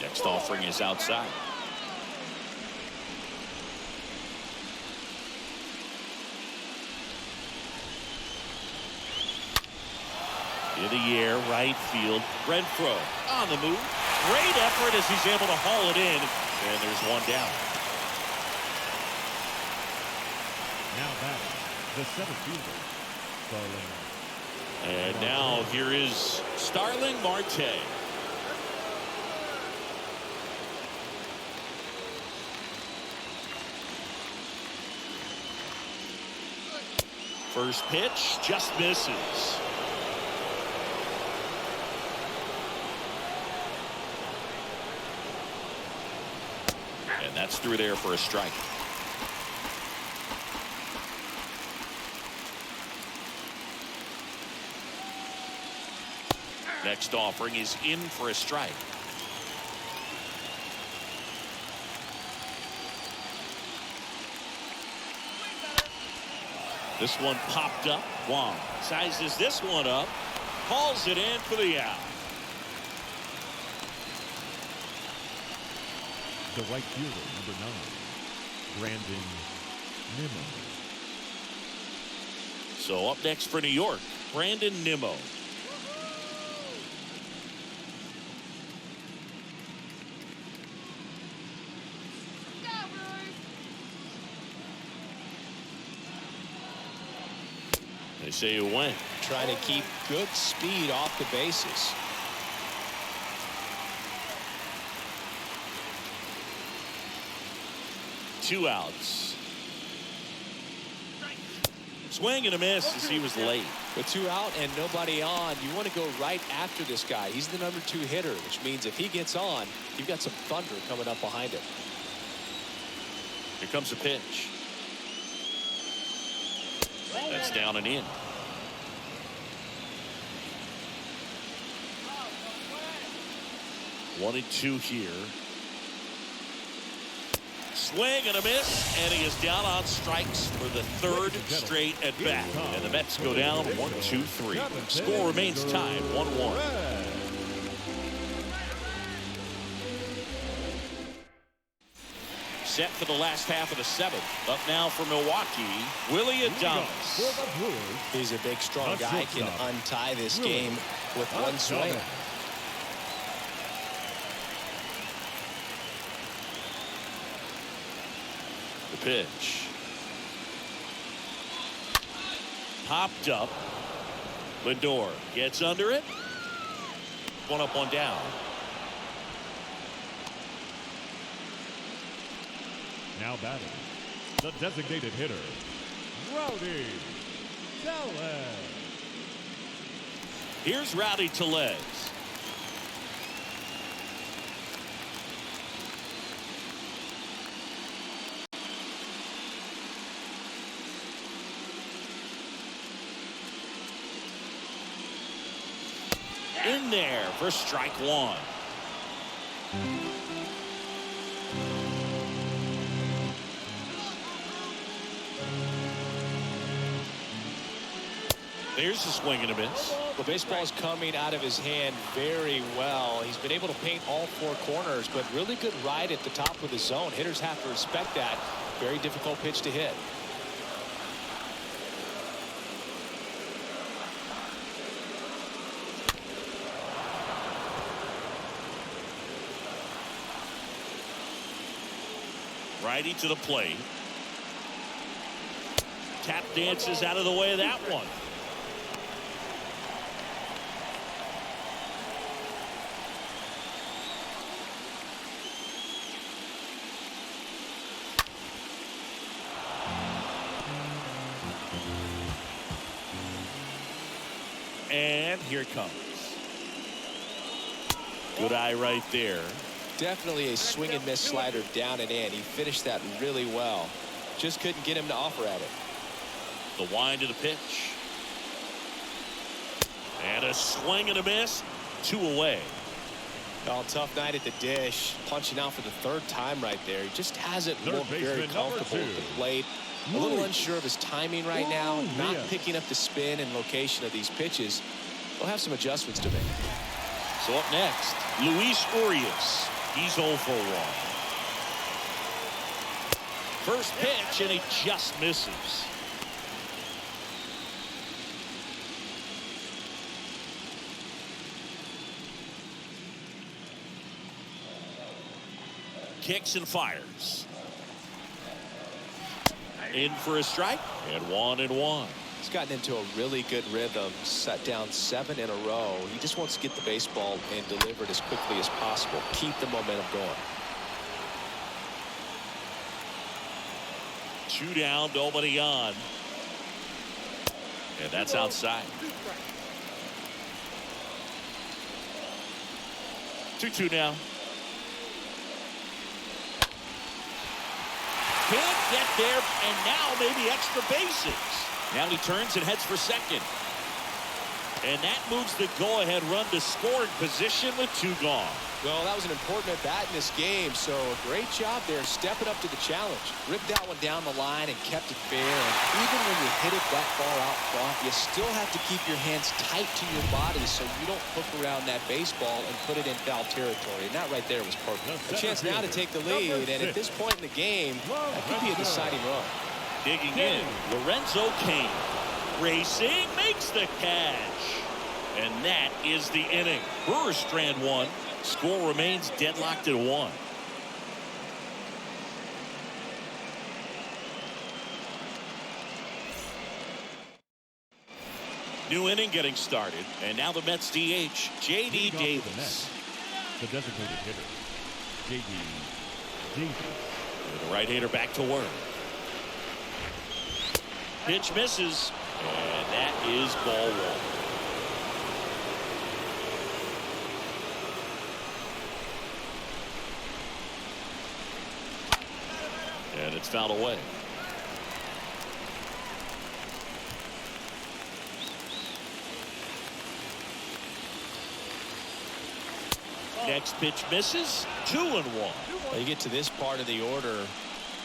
Next offering is outside. In the air, right field. Renfroe on the move. Great effort as he's able to haul it in. And there's one down. Now batting, the center fielder, Starling. And now here is Starling Marte. First pitch just misses. And that's through there for a strike. Next offering is in for a strike. This one popped up. Wong sizes this one up. Hauls it in for the out. The right fielder, number 9, Brandon Nimmo. So up next for New York, Brandon Nimmo. They say you went. Trying to keep good speed off the bases. Two outs. Swing and a miss as he was late. With 2 out and nobody on, you want to go right after this guy. He's the number 2 hitter, which means if he gets on, you've got some thunder coming up behind him. Here comes a pitch. That's down and in. One and two here. Swing and a miss, and he is down on strikes for the 3rd straight at bat. And the Mets go down 1-2-3. Score remains tied 1-1. Set for the last half of the 7th. Up now for Milwaukee, Willie Adames. He's a big, strong guy. Can untie this game with one swing. The pitch. Popped up. Lindor gets under it. One up, one down. Now batting, the designated hitter, Rowdy Tellez. Here's Rowdy Tellez. In there for strike one. There's a swing and a miss. The baseball is coming out of his hand very well. He's been able to paint all 4 corners, but really good ride at the top of the zone. Hitters have to respect that. Very difficult pitch to hit. Righty to the plate. Tap dances out of the way of that one. And here it comes. Good eye right there. Definitely a swing and miss slider down and in. He finished that really well. Just couldn't get him to offer at it. The wind to the pitch. And a swing and a miss. 2 away. Oh, tough night at the dish. Punching out for the 3rd time right there. He just hasn't looked very comfortable at the plate. A little unsure of his timing right now. Not picking up the spin and location of these pitches. He'll have some adjustments to make. So up next, Luis Urias. He's 0 for 1. First pitch, and he just misses. Kicks and fires. In for a strike, and 1-1. He's gotten into a really good rhythm, set down 7 in a row. He just wants to get the baseball and deliver it as quickly as possible. Keep the momentum going. 2 down, nobody on. And that's outside. 2-2 now. Can't get there, and now maybe extra bases. Now he turns and heads for second. And that moves the go-ahead run to scoring position with 2 gone. Well, that was an important at-bat in this game, so a great job there stepping up to the challenge. Ripped that one down the line and kept it fair. And even when you hit it that far out front, you still have to keep your hands tight to your body so you don't hook around that baseball and put it in foul territory. And that right there was perfect. A chance now to take the lead, and at this point in the game, that could be a deciding run. Digging in, Lorenzo Cain. Racing, makes the catch. And that is the inning. Brewers strand 1. Score remains deadlocked at 1. New inning getting started. And now the Mets DH, J.D. Davis. The designated hitter, J.D. Davis. The right-hander back to work. Pitch misses. And that is ball 1. And it's fouled away. Next pitch misses. 2-1. Well, you get to this part of the order.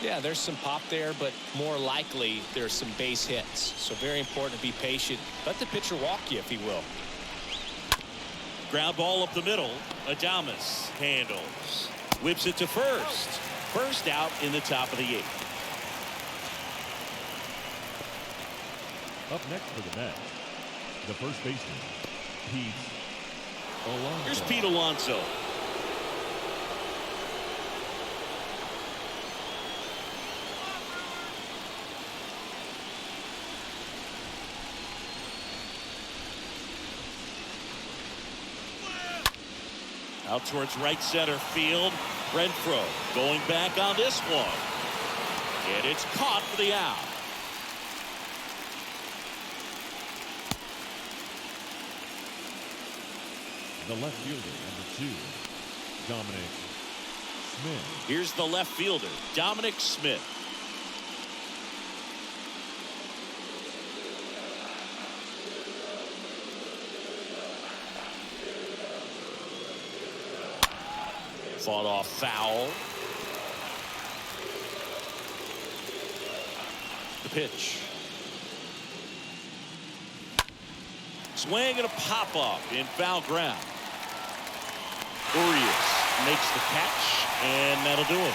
Yeah, there's some pop there, but more likely there's some base hits. So very important to be patient. Let the pitcher walk you, if he will. Ground ball up the middle. Adames handles. Whips it to first. First out in the top of the 8th. Up next for the Mets, the first baseman, Pete Alonso. Here's Pete Alonso. Out towards right center field. Renfroe going back on this one. And it's caught for the out. The left fielder, number 2, Dominic Smith. Here's the left fielder, Dominic Smith. Fought off foul. The pitch. Swing and a pop-up in foul ground. Urias makes the catch, and that'll do it.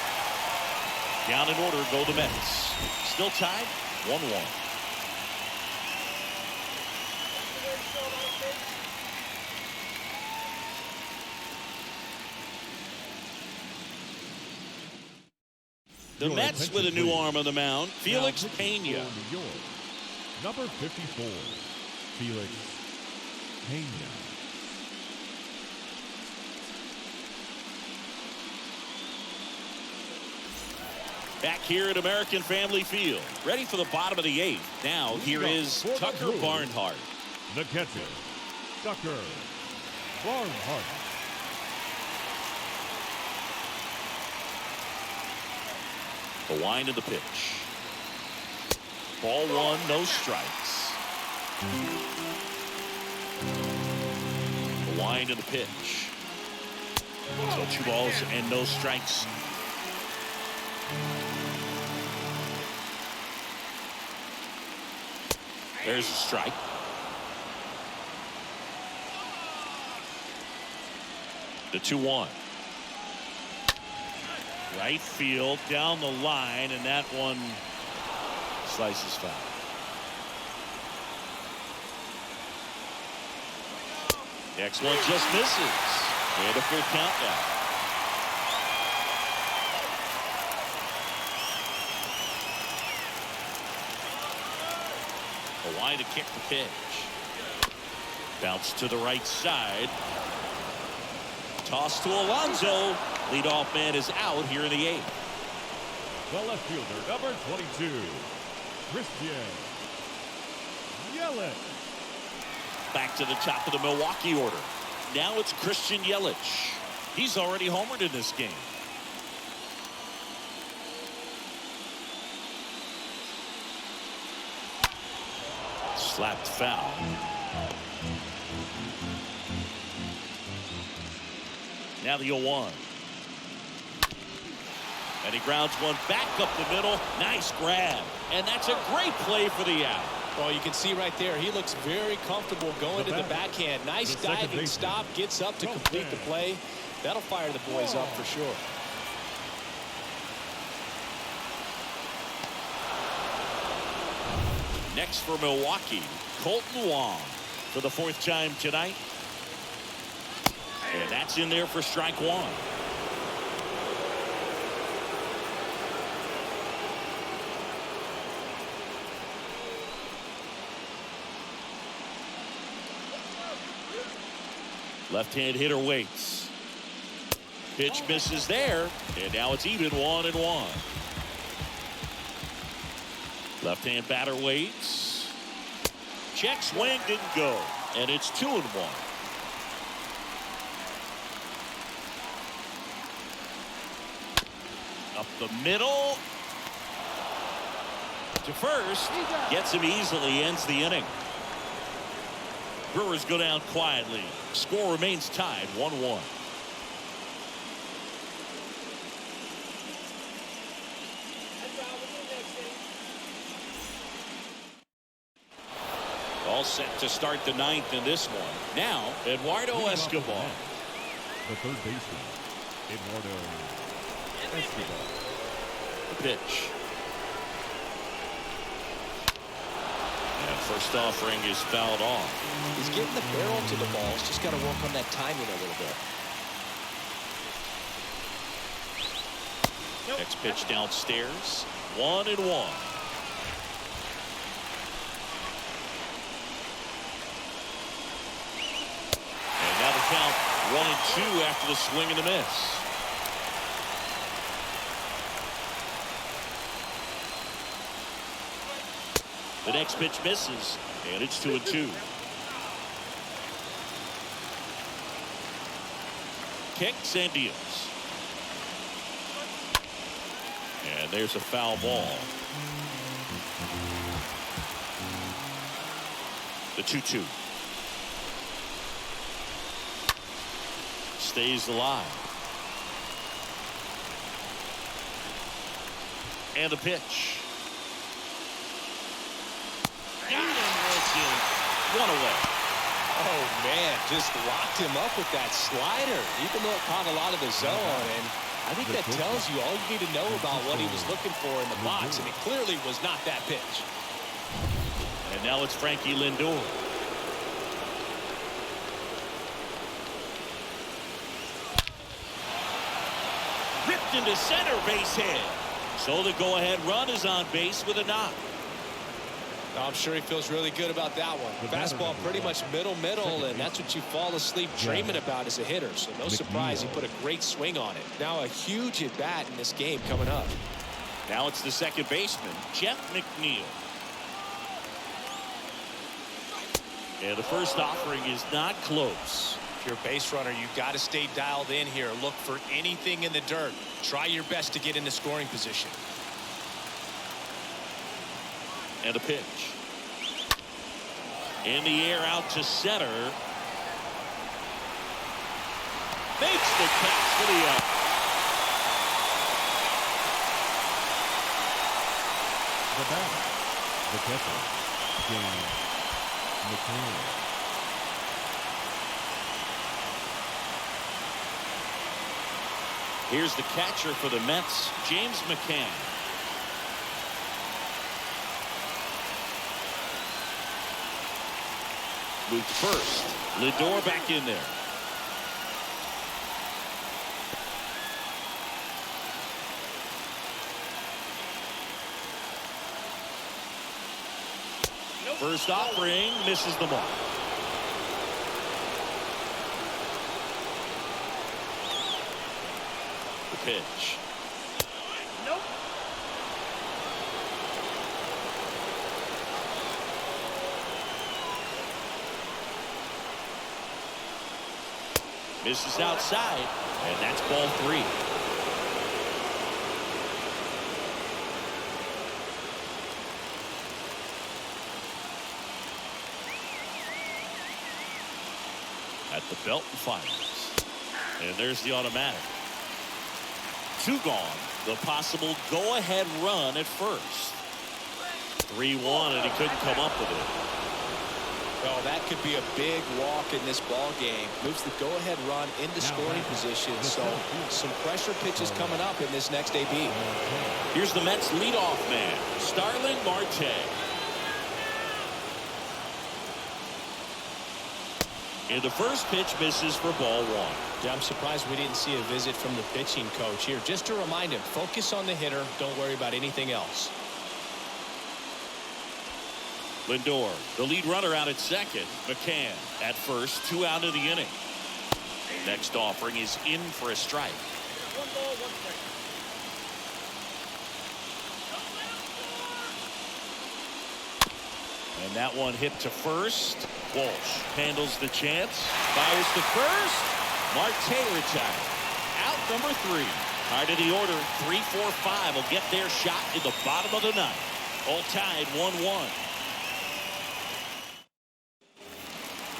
Down in order go the Mets. Still tied, 1-1. The Mets with a new arm on the mound, Felix Pena. New York, number 54, Felix Pena. Back here at American Family Field, ready for the bottom of the 8th. Now here is Tucker Barnhart. The catcher, Tucker Barnhart. The wind of the pitch. Ball 1, no strikes. The wind of the pitch. So 2 balls and no strikes. There's a strike. The 2-1. Right field down the line, and that one slices foul. Next one just misses. And a full count now. A line to kick the pitch. Bounce to the right side. Toss to Alonso. Leadoff man is out here in the 8th. The left fielder, number 22, Christian Yelich. Back to the top of the Milwaukee order. Now it's Christian Yelich. He's already homered in this game. Slapped foul. Now the 0-1. And he grounds one back up the middle. Nice grab. And that's a great play for the out. Well, you can see right there, he looks very comfortable going to the backhand. Nice diving stop, gets up to complete the play. That'll fire the boys up for sure. Next for Milwaukee, Colton Wong for the 4th time tonight. And that's in there for strike 1. Left-hand hitter waits. Pitch misses there, and now it's even 1-1. Left-hand batter waits. Check swing, didn't go, and it's 2-1. Up the middle. To first. Gets him easily, ends the inning. Brewers go down quietly. Score remains tied 1-1. All set to start the 9th in this one. Now, Eduardo Escobar. The third baseman, Eduardo Escobar. The pitch. And first offering is fouled off. He's getting the barrel to the ball. He's just got to work on that timing a little bit. Next pitch downstairs. 1-1. And now the count 1-2 after the swing and the miss. The next pitch misses, and it's 2-2. Kicks and deals. And there's a foul ball. The 2-2. Stays alive. And the pitch. Got him, one away. Oh, man, just locked him up with that slider, even though it caught a lot of the zone. And I think that tells you all you need to know about what he was looking for in the box, and it clearly was not that pitch. And now it's Frankie Lindor. Ripped into center, base hit. So the go-ahead run is on base with a knock. I'm sure he feels really good about that one. Fastball pretty much middle, and that's what you fall asleep dreaming about as a hitter. So no surprise he put a great swing on it. Now a huge at-bat in this game coming up. Now it's the second baseman, Jeff McNeil. And the first offering is not close. If you're a base runner, you've got to stay dialed in here. Look for anything in the dirt. Try your best to get into scoring position. And a pitch. In the air out to center. Makes the catch for the out. The batter, the catcher, James McCann. Here's the catcher for the Mets, James McCann. Moved first. Lindor back in there. First offering misses the mark. The pitch. Nope. Misses outside, and that's ball 3. At the belt and fires. And there's the automatic. 2 gone. The possible go-ahead run at first. 3-1, and he couldn't come up with it. Well, that could be a big walk in this ball game. Moves the go-ahead run into scoring position. So some pressure pitches coming up in this next AB. Here's the Mets leadoff man, Starling Marte. And the first pitch misses for ball 1. Yeah, I'm surprised we didn't see a visit from the pitching coach here. Just to remind him, focus on the hitter. Don't worry about anything else. Lindor, the lead runner out at second. McCann at first, 2 out of the inning. Next offering is in for a strike. 1 ball, 1 strike. And that one hit to first. Walsh handles the chance. Fires to first. Marte retired. Out number 3. High to the order. 3-4-5 will get their shot in the bottom of the 9th. All tied 1-1.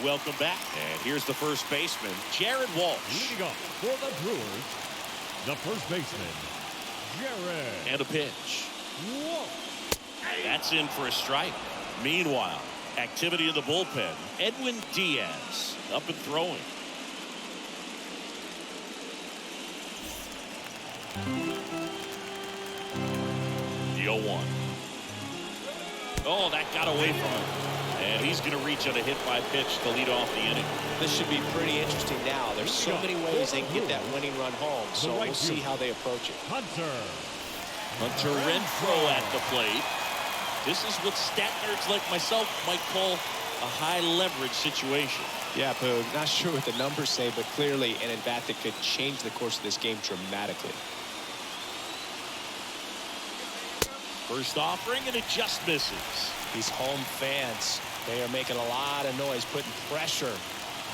Welcome back. And here's the first baseman, Jared Walsh. Leading off for the Brewers, the first baseman, Jared. And a pitch. Walsh. That's in for a strike. Meanwhile, activity in the bullpen. Edwin Diaz up and throwing. The 0-1. Oh, that got away from him. And he's going to reach on a hit by pitch to lead off the inning. This should be pretty interesting now. There's so many ways they can get that winning run home. So we'll see how they approach it. Hunter Renfroe at the plate. This is what stat nerds like myself might call a high leverage situation. Yeah, Boog. Not sure what the numbers say, but clearly an at-bat that could change the course of this game dramatically. First offering, and it just misses. These home fans, they are making a lot of noise, putting pressure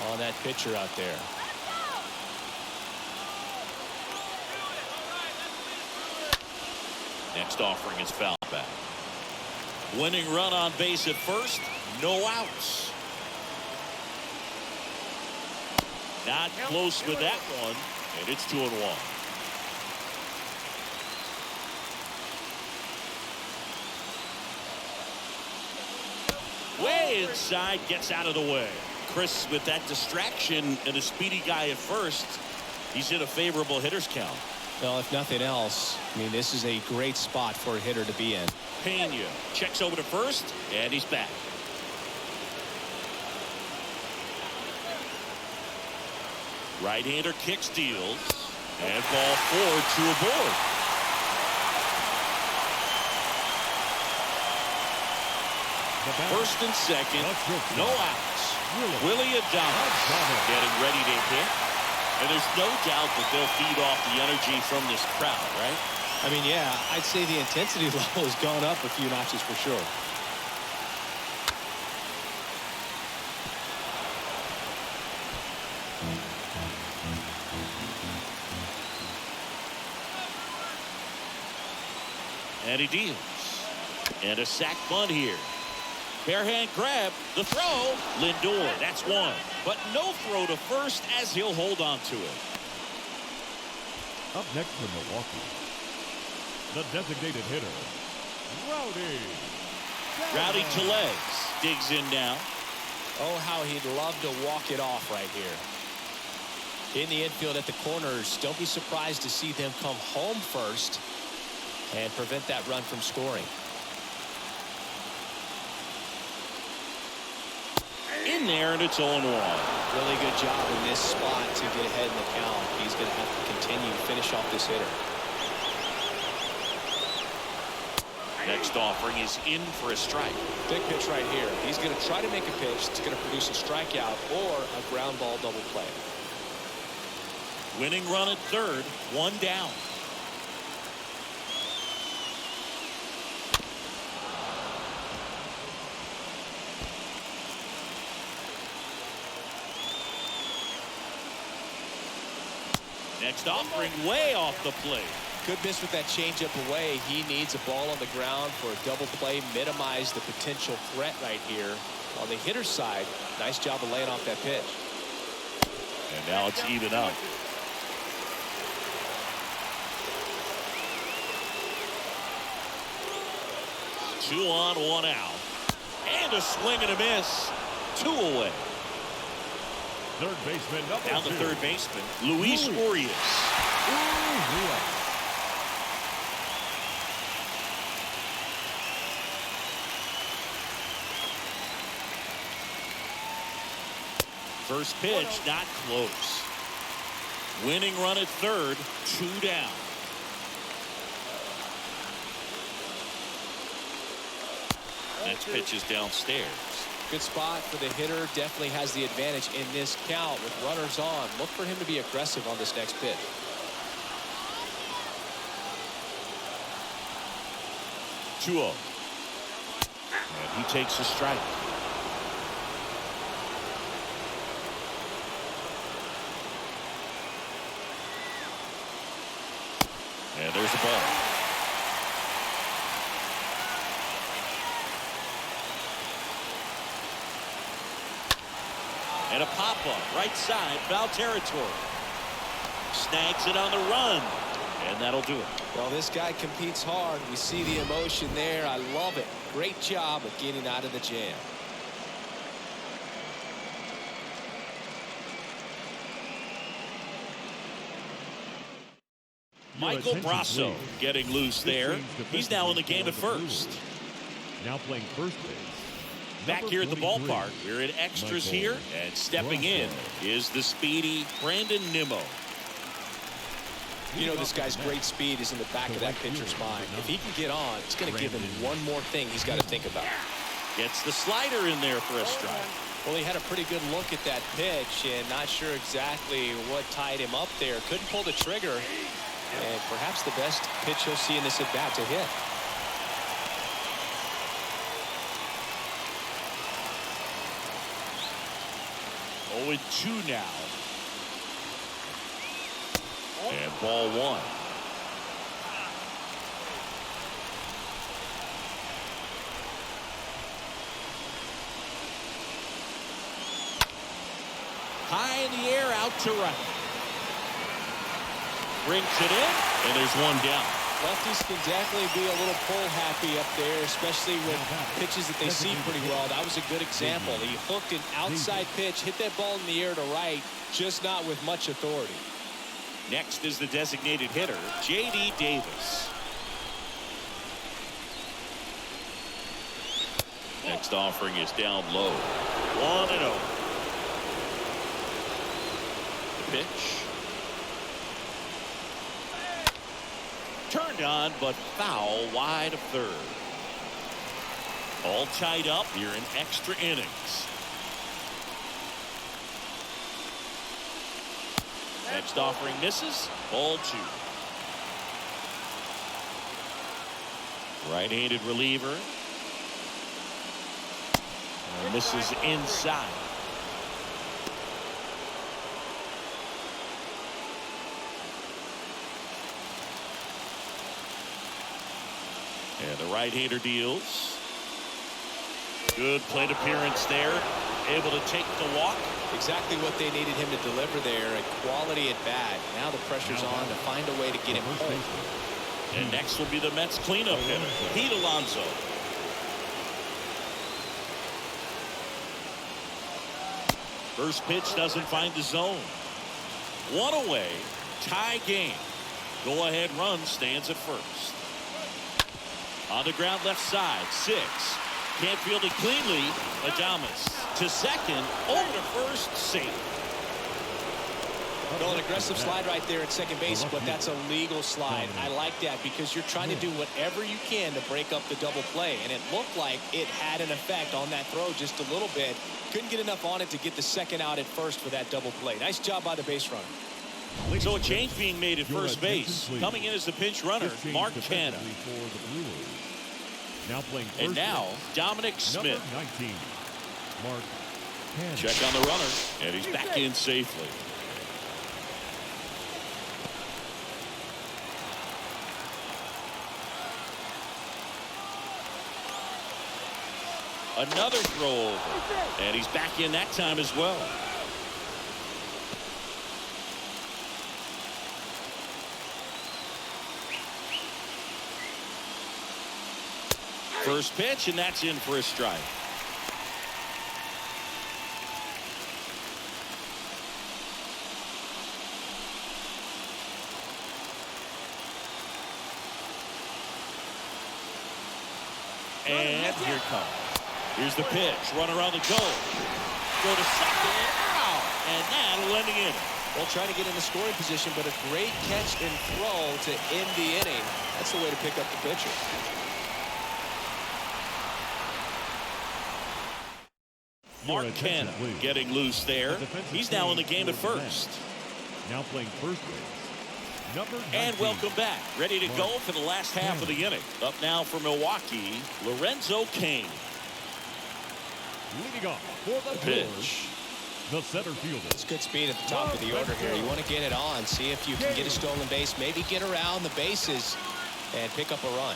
on that pitcher out there. Next offering is foul back. Winning run on base at first, no outs. Not close with that one, and it's 2-1. Way inside, gets out of the way. Chris, with that distraction and a speedy guy at first, he's in a favorable hitter's count. Well, if nothing else, I mean, this is a great spot for a hitter to be in. Pena checks over to first, and he's back. Right-hander kick steals, and ball 4, 2 aboard. First and second, no outs. Willie Adames getting ready to hit. And there's no doubt that they'll feed off the energy from this crowd, right? I mean, yeah, I'd say the intensity level has gone up a few notches for sure. And he deals. And a sac bunt here. Bare hand grab, the throw, Lindor, that's 1. But no throw to first as he'll hold on to it. Up next for Milwaukee, the designated hitter, Rowdy Tellez digs in now. Oh, how he'd love to walk it off right here. In the infield at the corners, don't be surprised to see them come home first and prevent that run from scoring. In there, and it's 0-1. Really good job in this spot to get ahead in the count. He's going to have to continue to finish off this hitter. Next offering is in for a strike. Big pitch right here. He's going to try to make a pitch that's going to produce a strikeout or a ground ball double play. Winning run at third, 1 down. Next offering way off the plate. Good miss with that changeup away. He needs a ball on the ground for a double play, minimize the potential threat right here. On the hitter's side, nice job of laying off that pitch. And now it's even up. Two on, one out. And a swing and a miss. Two away. Third baseman, number Down the 2. third baseman, Luis Urias. First pitch, not close. Winning run at third, 2 down. Next pitch is downstairs. Good spot for the hitter. Definitely has the advantage in this count with runners on. Look for him to be aggressive on this next pitch. Two-0. And he takes a strike. And there's the ball. And a pop-up, right side, foul territory. Snags it on the run. And that'll do it. Well, this guy competes hard. We see the emotion there. I love it. Great job of getting out of the jam. Michael Brasso getting loose there. He's now in the game at first. Now playing first base. Back here at the ballpark, we're in extras here, and stepping in is the speedy Brandon Nimmo. You know, this guy's great speed is in the back of that pitcher's mind. If he can get on, it's going to give him one more thing he's got to think about. Gets the slider in there for a strike. Well, he had a pretty good look at that pitch and not sure exactly what tied him up there. Couldn't pull the trigger, and perhaps the best pitch he'll see in this at bat to hit. Oh, 2 now. And ball 1. High in the air, out to right. Brings it in, and there's one down. Lefties can definitely be a little pull happy up there, especially with pitches that they see pretty well. That was a good example. He hooked an outside pitch, hit that ball in the air to right, just not with much authority. Next is the designated hitter, J.D. Davis. Next offering is down low. 1-0. The pitch. Turned on, but foul wide of third. All tied up here in extra innings. Next offering misses. Ball 2. Right-handed reliever. And misses inside. And the right-hander deals. Good plate appearance there. Able to take the walk. Exactly what they needed him to deliver there. A quality at bat. Now the pressure's on to find a way to get him home. And next will be the Mets cleanup hitter, Pete Alonso. First pitch doesn't find the zone. 1 away. Tie game. Go-ahead run stands at first. On the ground left side. 6. Can't field it cleanly. Adames to second. Over to first. Safe. Well, an aggressive slide right there at second base, but that's a legal slide. I like that because you're trying to do whatever you can to break up the double play, and it looked like it had an effect on that throw just a little bit. Couldn't get enough on it to get the second out at first for that double play. Nice job by the base runner. So a change being made at first base. Coming in as the pinch runner, Mark Canha. Now playing first and now, base, Dominic Smith. Number 19, Mark Canha. Check on the runner, and he's back in safely. Another throw over, and he's back in that time as well. first pitch, and that's in for a strike. And here it comes. Here's the pitch. Run around the goal. Go to second. Out. And that'll end the inning. Well, trying to get in the scoring position, but a great catch and throw to end the inning. That's the way to pick up the pitcher. Marcana getting loose there. He's now in the game at first. Now playing first base. Number 19. And welcome back. Ready to go for the last half of the inning. Up now for Milwaukee, Lorenzo Cain. Leading off for the Pitch. the center fielder. It's good speed at the top of the order here. You want to get it on, see if you can get a stolen base, maybe get around the bases and pick up a run.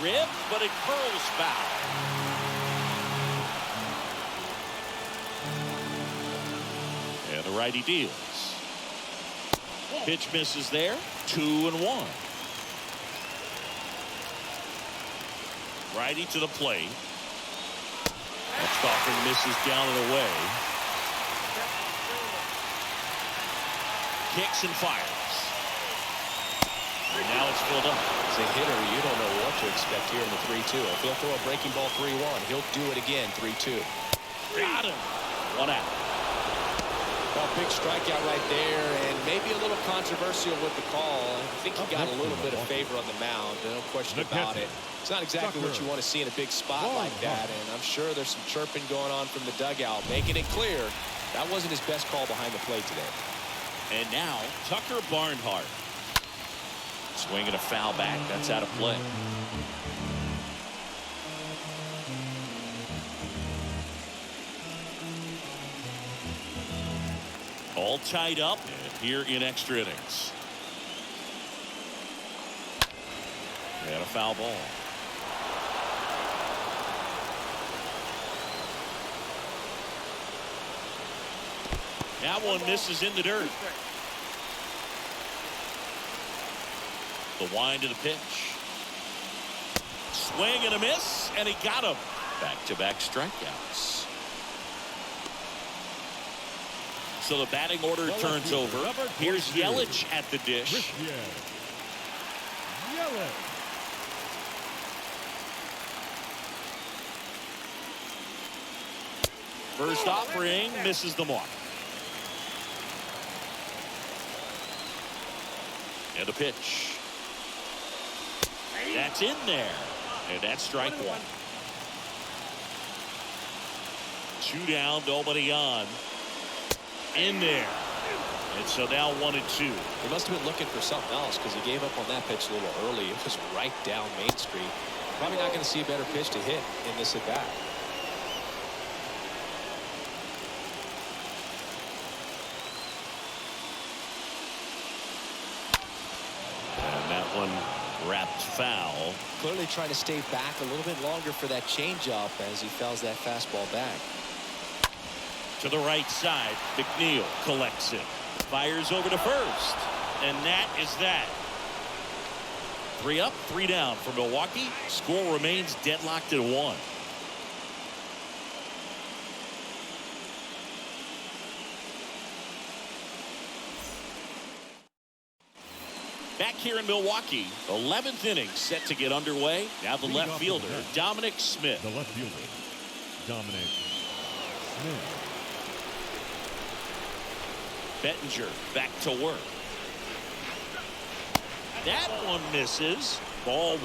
Rib, but it curls foul. And the righty deals. Pitch misses there. 2-1. Righty to the plate. That stalker misses down and away. Kicks and fires. And now it's filled up. As a hitter, you don't know what to expect here in the 3-2. If he'll throw a breaking ball 3-1, he'll do it again 3-2. Got him. 1 out. Well, big strikeout right there, and maybe a little controversial with the call. I think he got a little bit of favor on the mound. No question about it. It's not exactly what you want to see in a big spot like that, and I'm sure there's some chirping going on from the dugout, making it clear that wasn't his best call behind the plate today. And now Tucker Barnhart. Swinging a foul back. That's out of play. All tied up here in extra innings. And a foul ball. That one misses in the dirt. The wind of the pitch. Swing and a miss, and he got him. Back-to-back strikeouts. So the batting order turns over. Here's Yelich at the dish. Yelich. First offering misses the mark. And a pitch. That's in there. And that's strike 1. 2 down, nobody on. In there. And so now 1-2. He must have been looking for something else because he gave up on that pitch a little early. It was right down Main Street. Probably not going to see a better pitch to hit in this at bat. And that one wrapped foul. Clearly trying to stay back a little bit longer for that changeup as he fouls that fastball back. To the right side, McNeil collects it. Fires over to first. And that is that. 3 up, 3 down for Milwaukee. Score remains deadlocked at 1. Back here in Milwaukee, 11th inning set to get underway. Now the left fielder, Dominic Smith. The left fielder, Dominic Smith. Bettinger back to work. That one misses. Ball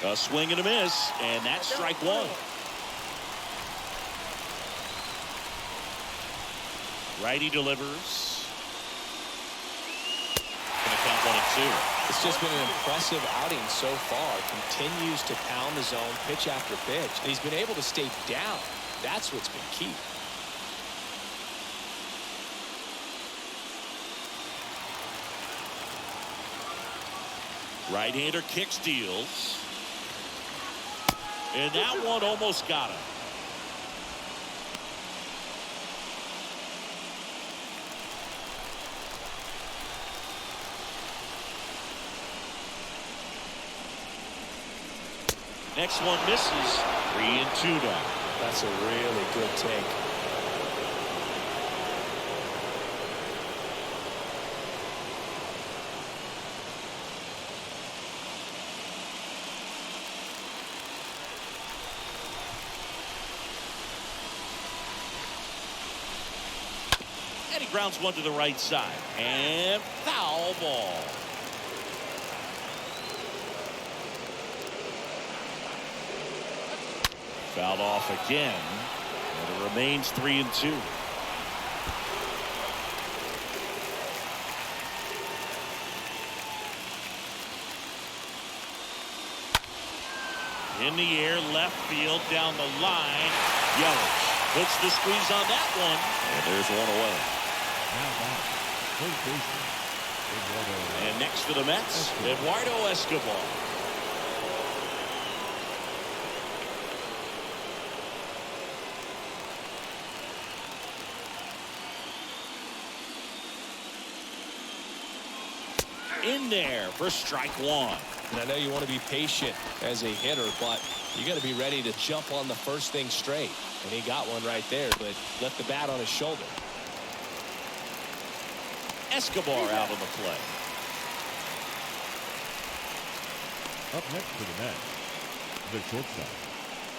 1. A swing and a miss, and that's strike 1. Righty delivers. Gonna count 1-2. It's just been an impressive outing so far. Continues to pound the zone pitch after pitch. And he's been able to stay down. That's what's been key. Right-hander kicks, deals. And that one almost got him. Next one misses. 3-2 now. That's a really good take. And he grounds one to the right side. And foul ball. Fouled off again. And it remains 3-2. In the air, left field, down the line. Yelich puts the squeeze on that one. And there's one away. Now back, first baseman, Eduardo. And next for the Mets, Eduardo Escobar. In there for strike one. And I know you want to be patient as a hitter, but you got to be ready to jump on the first thing straight. And he got one right there, but left the bat on his shoulder. Escobar out on the play. Up next for the Mets, the shortstop,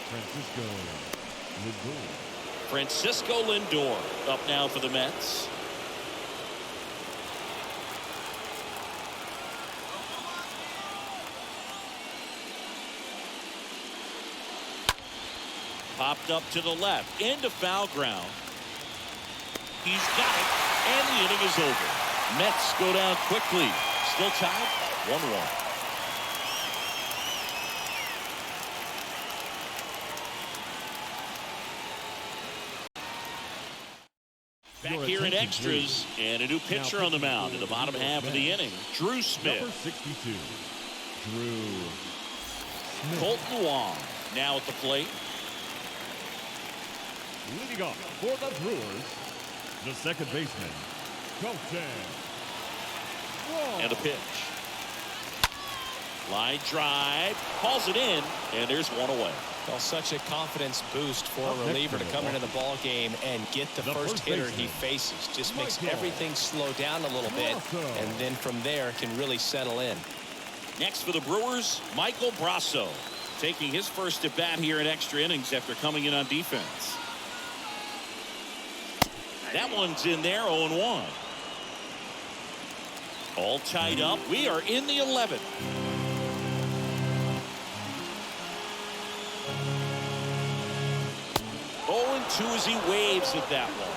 Francisco Lindor. Francisco Lindor up now for the Mets. Popped up to the left, into foul ground. He's got it, and the inning is over. Mets go down quickly. Still tied, 1-1. Back here in extras, and a new pitcher on the mound in the bottom half of the inning. Drew Smith. Number 62, Drew Smith. Colton Wong now at the plate. Leading off for the Brewers, the second baseman, Colton Wong. And a pitch. Line drive, calls it in, and there's one away. Well, such a confidence boost for a reliever to come into the ball game and get the first hitter he faces. Just makes everything slow down a little bit, and then from there can really settle in. Next for the Brewers, Michael Brasso, taking his first at bat here in extra innings after coming in on defense. That one's in there, 0-1. All tied up. We are in the 11th. 0-2 as he waves at that one.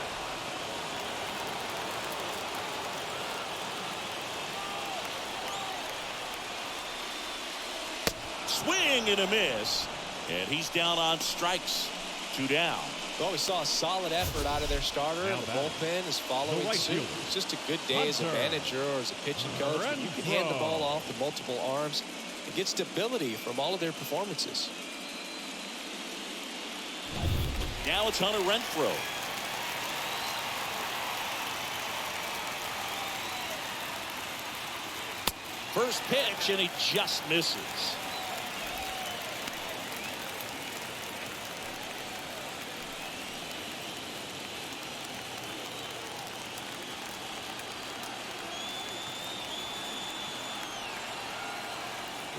Swing and a miss. And he's down on strikes. 2 down. Well, we saw a solid effort out of their starter, and the bullpen is following suit. It's just a good day as a manager or as a pitching coach. When you can hand the ball off to multiple arms and get stability from all of their performances. Now it's Hunter Renfroe. First pitch, and he just misses.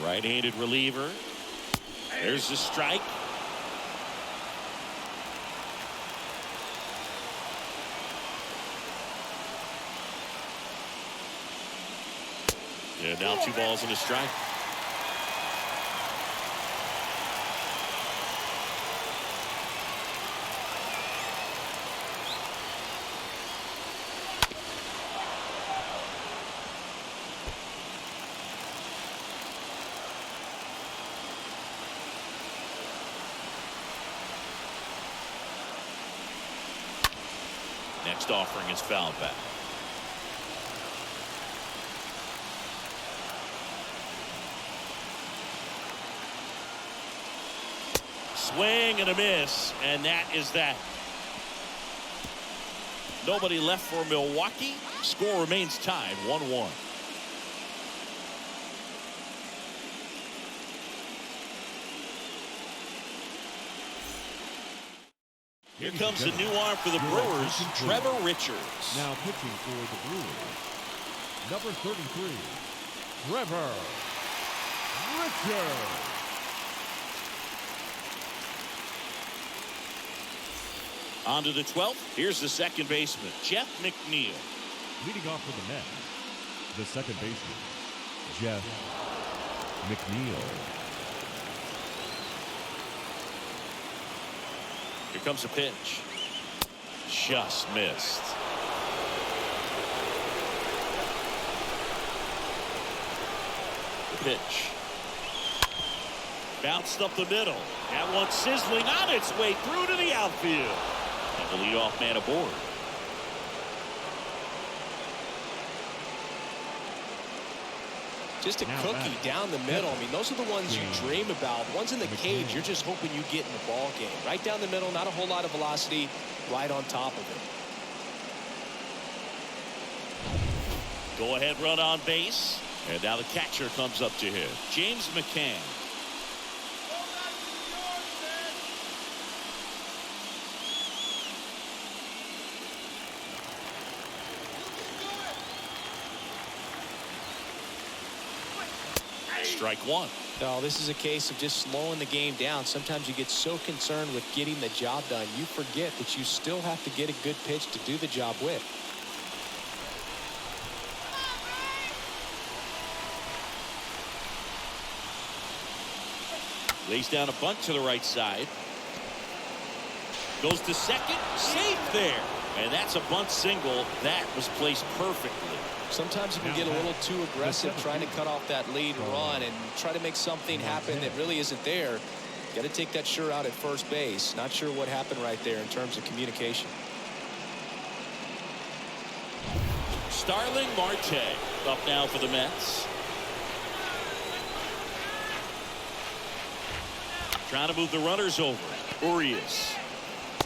Right-handed reliever. There's the strike. And now 2 balls and a strike. Next offering is fouled back. Swing and a miss, and that is that. Nobody left for Milwaukee. Score remains tied, 1-1. Here comes the new arm for the Brewers, Trevor Richards. Now pitching for the Brewers, number 33, Trevor Richards. On to the 12th. Here's the second baseman, Jeff McNeil. Leading off for the Mets, the second baseman, Jeff McNeil. Here comes a pitch. Just missed. The pitch. Bounced up the middle. That one sizzling on its way through to the outfield. And the leadoff man aboard. Just a cookie down the middle. I mean, those are the ones you dream about. Ones in the cage, you're just hoping you get in the ball game. Right down the middle, not a whole lot of velocity, right on top of it. Go ahead run on base. And now the catcher comes up to him, James McCann. Strike one. No, this is a case of just slowing the game down. Sometimes you get so concerned with getting the job done, you forget that you still have to get a good pitch to do the job with. Lays down a bunt to the right side. Goes to second. Safe there. And that's a bunt single. That was placed perfectly. Sometimes you can get a little too aggressive trying to cut off that lead run and try to make something happen that really isn't there. Got to take that sure out at first base. Not sure what happened right there in terms of communication. Starling Marte up now for the Mets. Trying to move the runners over. Urias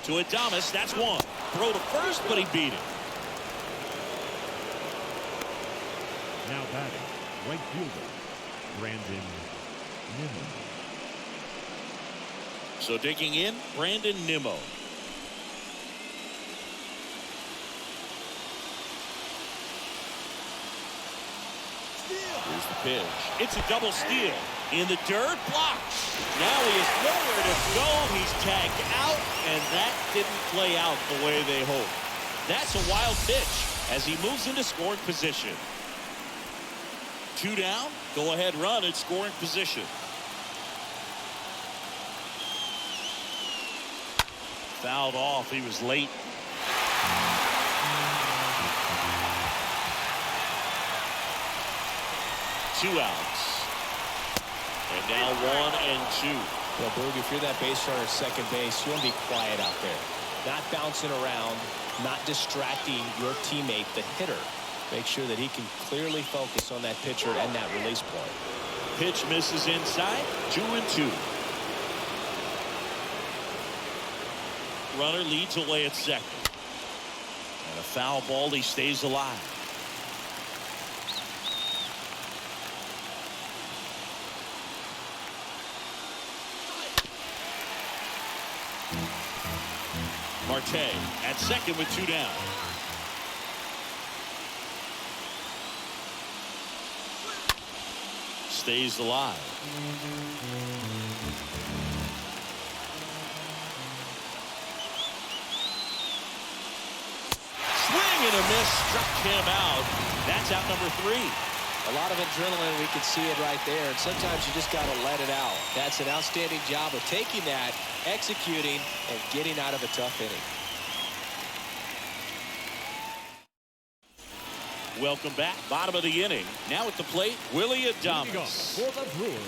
to Adames. That's one. Throw to first, but he beat it. Now batting, right fielder, Brandon Nimmo. So digging in, Brandon Nimmo. Here's the pitch. It's a double steal. In the dirt, blocked. Now he is nowhere to go. He's tagged out, and that didn't play out the way they hoped. That's a wild pitch as he moves into scoring position. 2 down, go ahead run in scoring position. Fouled off, he was late. Two outs. And now 1 and 2. Well, Boog, if you're that base runner at second base, you want to be quiet out there. Not bouncing around, not distracting your teammate, the hitter. Make sure that he can clearly focus on that pitcher and that release point. Pitch misses inside. 2 and 2. Runner leads away at second. And a foul ball, he stays alive. Marte at second with 2 down. Stays alive. Swing and a miss, struck him out. That's out number 3. A lot of adrenaline, we can see it right there, and sometimes you just got to let it out. That's an outstanding job of taking that, executing, and getting out of a tough inning. Welcome back. Bottom of the inning. Now at the plate, Willie Adames.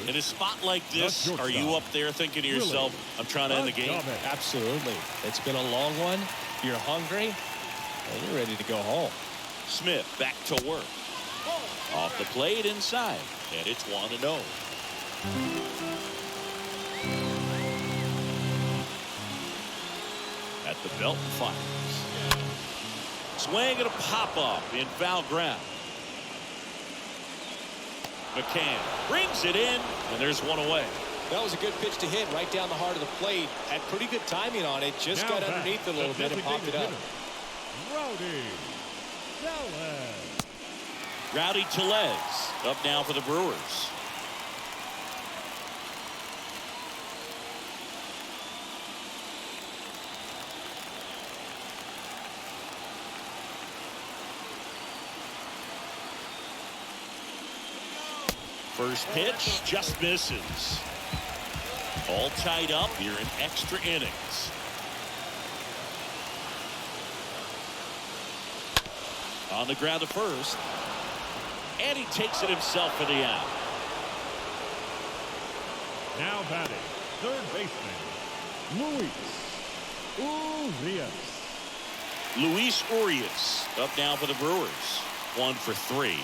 In a spot like this, are you up there thinking to yourself, I'm trying to end the game? Absolutely. It's been a long one. You're hungry, and you're ready to go home. Smith back to work. Off the plate inside, and it's 1-0. At the belt and fires. Swing and a pop-up in foul ground. McCann brings it in, and there's one away. That was a good pitch to hit right down the heart of the plate. Had pretty good timing on it. Just Now got back, underneath it a little the bit and popped it up. designated hitter, Rowdy Tellez. Rowdy Tellez up now for the Brewers. First pitch just misses. All tied up here in extra innings. On the ground to first. And he takes it himself for the out. Now batting, third baseman, Luis Urias. Luis Urias up now for the Brewers. 1 for 3.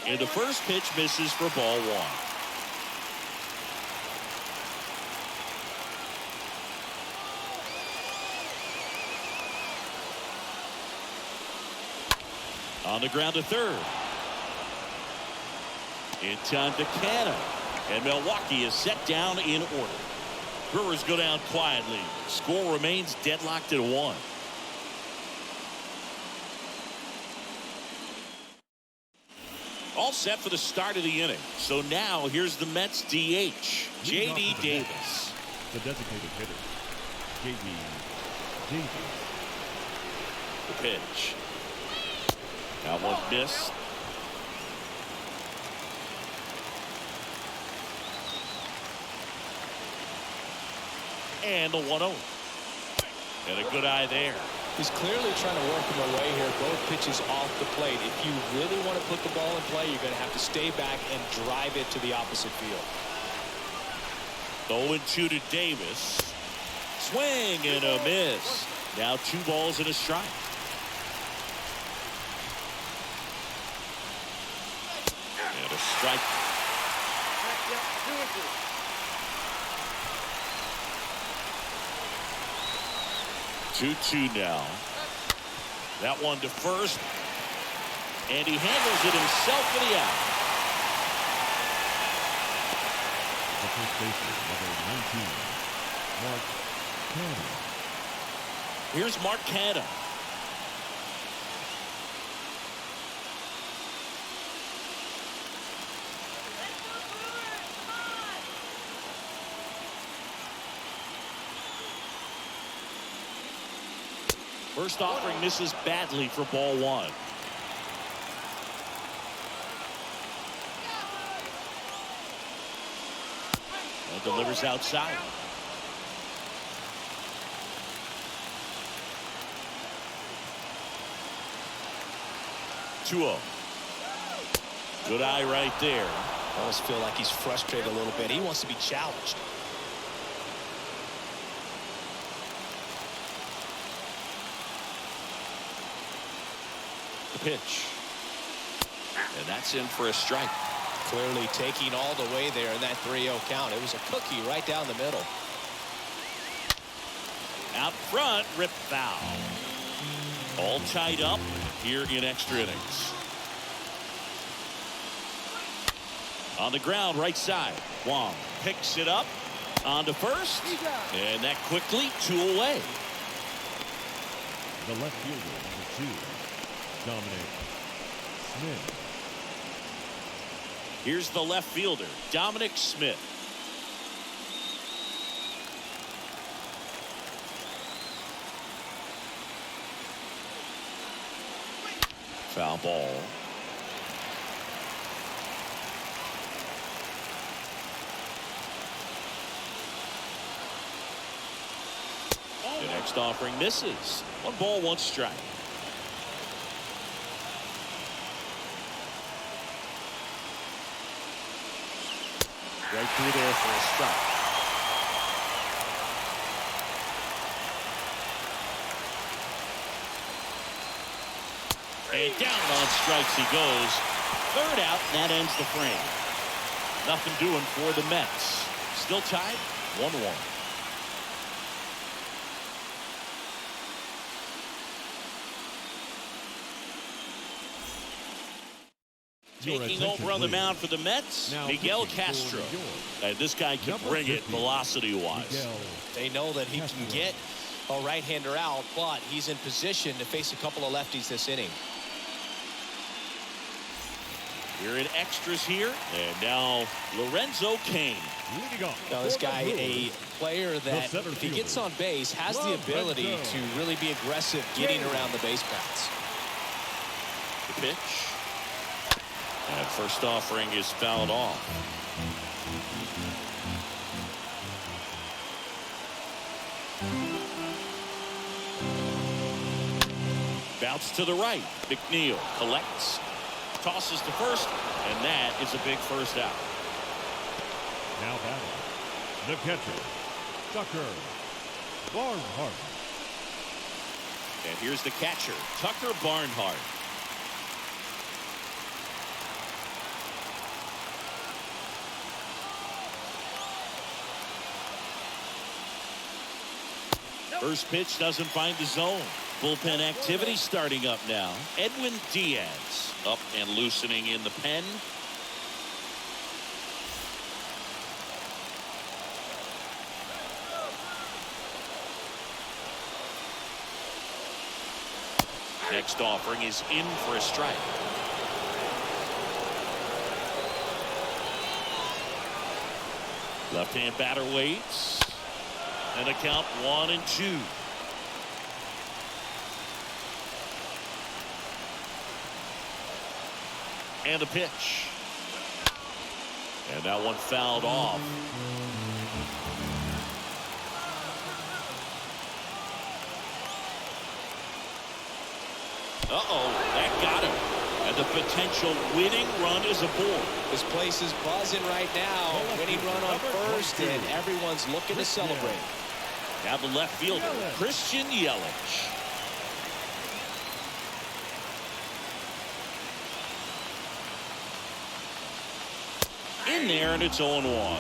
And the first pitch misses for ball 1. On the ground to third. In time to Canna. And Milwaukee is set down in order. Brewers go down quietly. Score remains deadlocked at 1. All set for the start of the inning. So now here's the Mets DH, J.D. Davis. The designated hitter, J.D. Davis. The pitch. That one missed. And the 1-0. And a good eye there. He's clearly trying to work him away here. Both pitches off the plate. If you really want to put the ball in play, you're going to have to stay back and drive it to the opposite field. 0-2 to Davis. Swing and a miss. Now 2 balls and a strike. And a strike. 2-2 now. That one to first. And he handles it himself for the out. The first baseman, number 19, Mark Canna. Here's Mark Canna. First offering misses badly for ball 1. And delivers outside. Two-0. Good eye right there. I almost feel like he's frustrated a little bit. He wants to be challenged. Pitch. And that's in for a strike. Clearly taking all the way there in that 3-0 count. It was a cookie right down the middle. Out front, rip foul. All tied up here in extra innings. On the ground, right side. Wong picks it up on to first. And that quickly 2 away. The left fielder, number 2. Dominic Smith. Here's the left fielder, Dominic Smith. Foul ball. The next offering misses. 1 ball, 1 strike. Right through there for a strike. And down on strikes he goes. 3rd out, and that ends the frame. Nothing doing for the Mets. Still tied, 1-1. Taking over on the mound for the Mets, Miguel Castro. And this guy can bring it velocity-wise. They know that he can get a right-hander out, but he's in position to face a couple of lefties this inning. We're in extras here, and now Lorenzo Cain. Now this guy, a player that if he gets on base, has the ability to really be aggressive getting around the base paths. The pitch. And first offering is fouled off. Bounce to the right. McNeil collects. Tosses to first, and that is a big first out. Now batting, the catcher, Tucker Barnhart. And here's the catcher, Tucker Barnhart. First pitch doesn't find the zone. Bullpen activity starting up now. Edwin Diaz up and loosening in the pen. Next offering is in for a strike. Left-hand batter waits. And a count 1-2. And a pitch. And that one fouled off. Uh-oh, that got him. And the potential winning run is aboard. This place is buzzing right now. Winning run on first, and everyone's looking to celebrate. Now the left fielder, Christian Yelich. In there, and it's 0-1.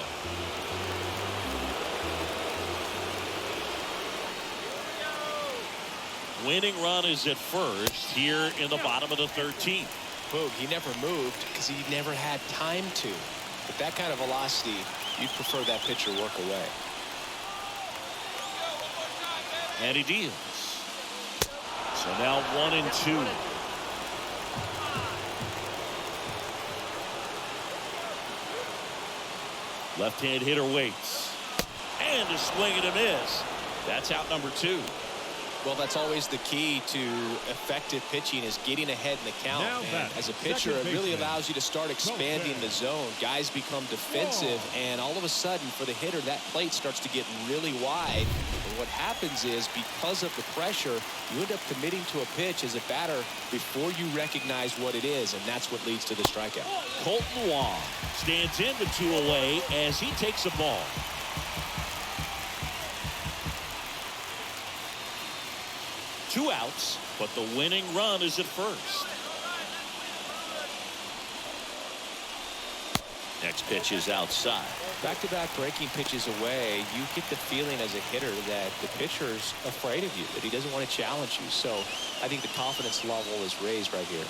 Winning run is at first here in the bottom of the 13th. Boog, he never moved because he never had time to. But that kind of velocity, you'd prefer that pitcher work away. And he deals. So now 1-2. Left-hand hitter waits. And a swing and a miss. That's out number 2. Well, that's always the key to effective pitching, is getting ahead in the count. And as a pitcher, it really allows you to start expanding the zone. Guys become defensive, and all of a sudden, for the hitter, that plate starts to get really wide. And what happens is, because of the pressure, you end up committing to a pitch as a batter before you recognize what it is, and that's what leads to the strikeout. Colton Wong stands in the 2 away as he takes a ball. Two outs, but the winning run is at first. Next pitch is outside. Back-to-back breaking pitches away, you get the feeling as a hitter that the pitcher's afraid of you, that he doesn't want to challenge you. So I think the confidence level is raised right here.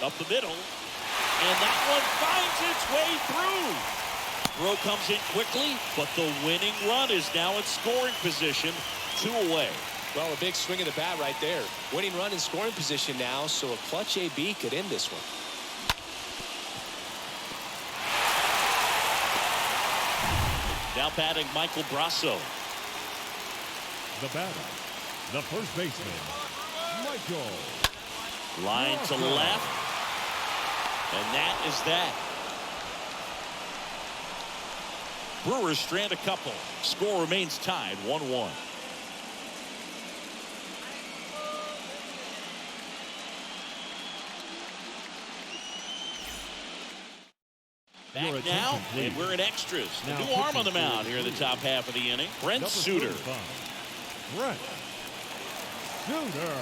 Up the middle, and that one finds its way through. Throw comes in quickly, but the winning run is now in scoring position, 2 away. Well, a big swing of the bat right there. Winning run in scoring position now, so a clutch AB could end this one. Now batting Michael Brasso. The batter, the first baseman, Michael. Line to left, and that is that. Brewers strand a couple. Score remains tied 1-1. Back now, and we're in extras. The new arm on the mound here in the top half of the inning. Brent Suter. Brent Suter.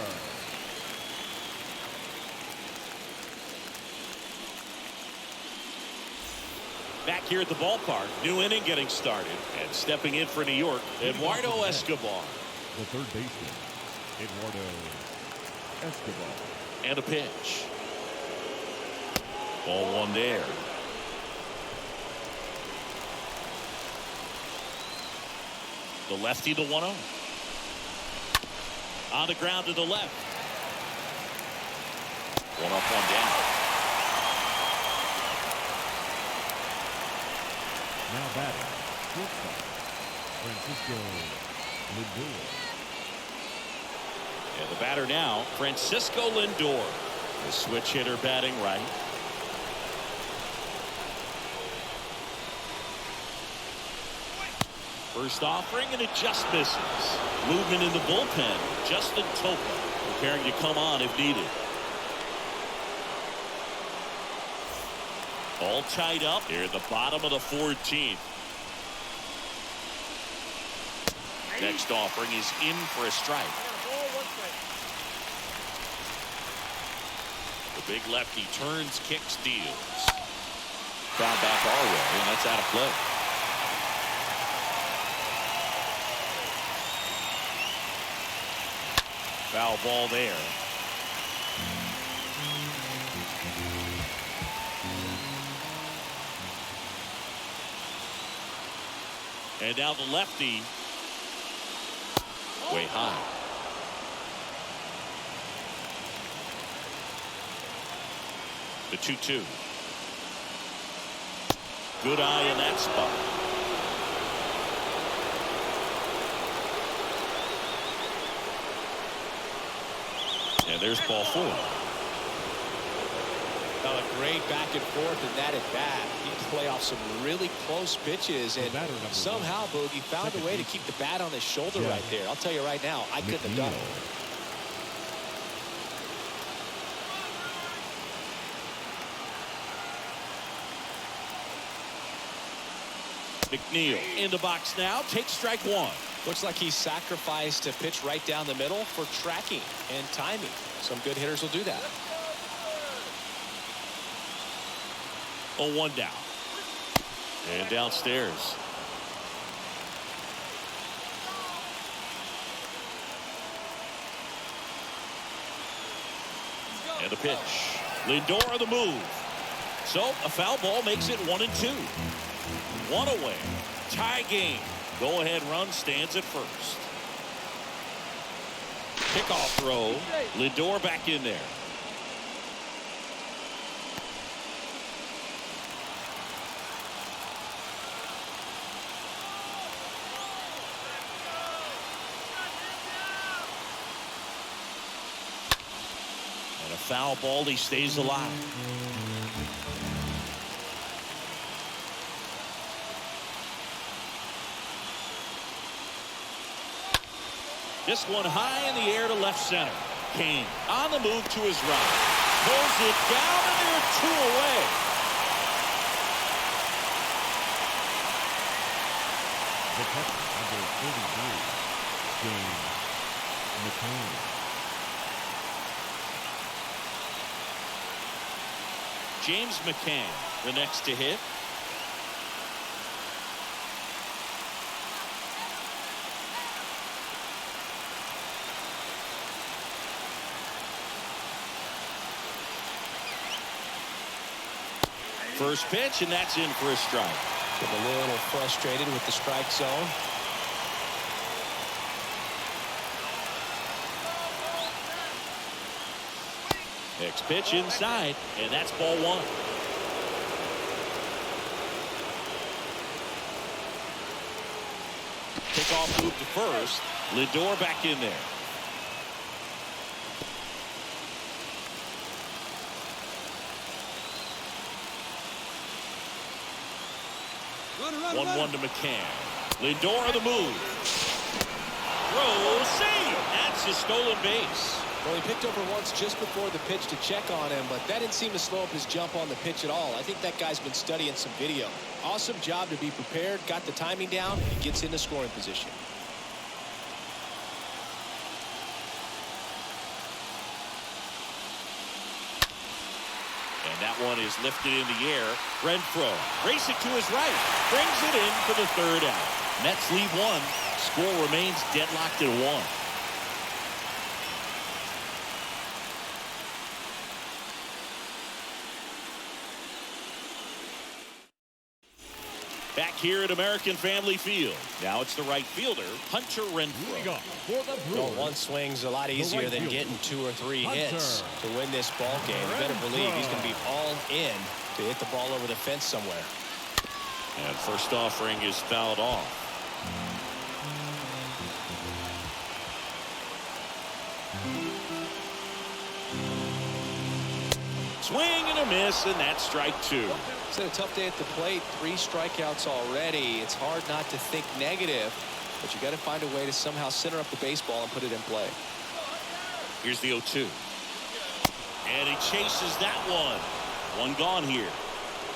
Back here at the ballpark, new inning getting started, and stepping in for New York, Eduardo Escobar. The third baseman, Eduardo Escobar. And a pitch. Ball one there. The lefty, the 1-0. On the ground to the left. One up, one down. Now batting, shortstop, Francisco Lindor. And the batter now, Francisco Lindor. The switch hitter batting right. First offering, and it just misses. Movement in the bullpen. Justin Topa preparing to come on if needed. All tied up here at the bottom of the 14th. Next offering is in for a strike. The big lefty turns, kicks, deals. Foul back our way, and that's out of play. Foul ball there. And now the lefty. Way high. The 2-2. Good eye in that spot. And there's ball 4. A great back and forth in that at bat. He can play off some really close pitches, and somehow Boogie found a way to keep the bat on his shoulder right there. I'll tell you right now, I couldn't have done it. McNeil in the box now. Takes strike 1. Looks like he sacrificed a pitch right down the middle for tracking and timing. Some good hitters will do that. 0-1 down. And downstairs. And the pitch. Lindor on the move. So a foul ball makes it 1-2. 1 away. Tie game. Go ahead run stands at first. Kickoff throw. Lindor back in there. And a foul ball. He stays alive. This one high in the air to left center. Kane on the move to his right. Pulls it down, and there are 2 away. The catcher, number 33, James McCann. James McCann, the next to hit. First pitch, and that's in for a strike. Getting a little frustrated with the strike zone. Next pitch inside, and that's ball 1. Kickoff move to first. Lindor back in there. Run, 1-1 to McCann. Lindor on the move. Throw, save. That's a stolen base. Well, he picked over once just before the pitch to check on him, but that didn't seem to slow up his jump on the pitch at all. I think that guy's been studying some video. Awesome job to be prepared, got the timing down, and gets into scoring position. And that one is lifted in the air. Renfroe racing to his right. Brings it in for the 3rd out. Mets leave 1. Score remains deadlocked at 1. Back here at American Family Field. Now it's the right fielder, Hunter Renfroe. Leading off for the Well, Brewers, one swing's a lot easier right than fielder, getting 2 or 3 Hunter hits to win this ball game. You better believe he's going to be all in to hit the ball over the fence somewhere. And first offering is fouled off. Swing and a miss, and that's strike 2. It's been a tough day at the plate. 3 strikeouts already. It's hard not to think negative, but you got to find a way to somehow center up the baseball and put it in play. Here's the 0-2. And he chases that one. One gone here.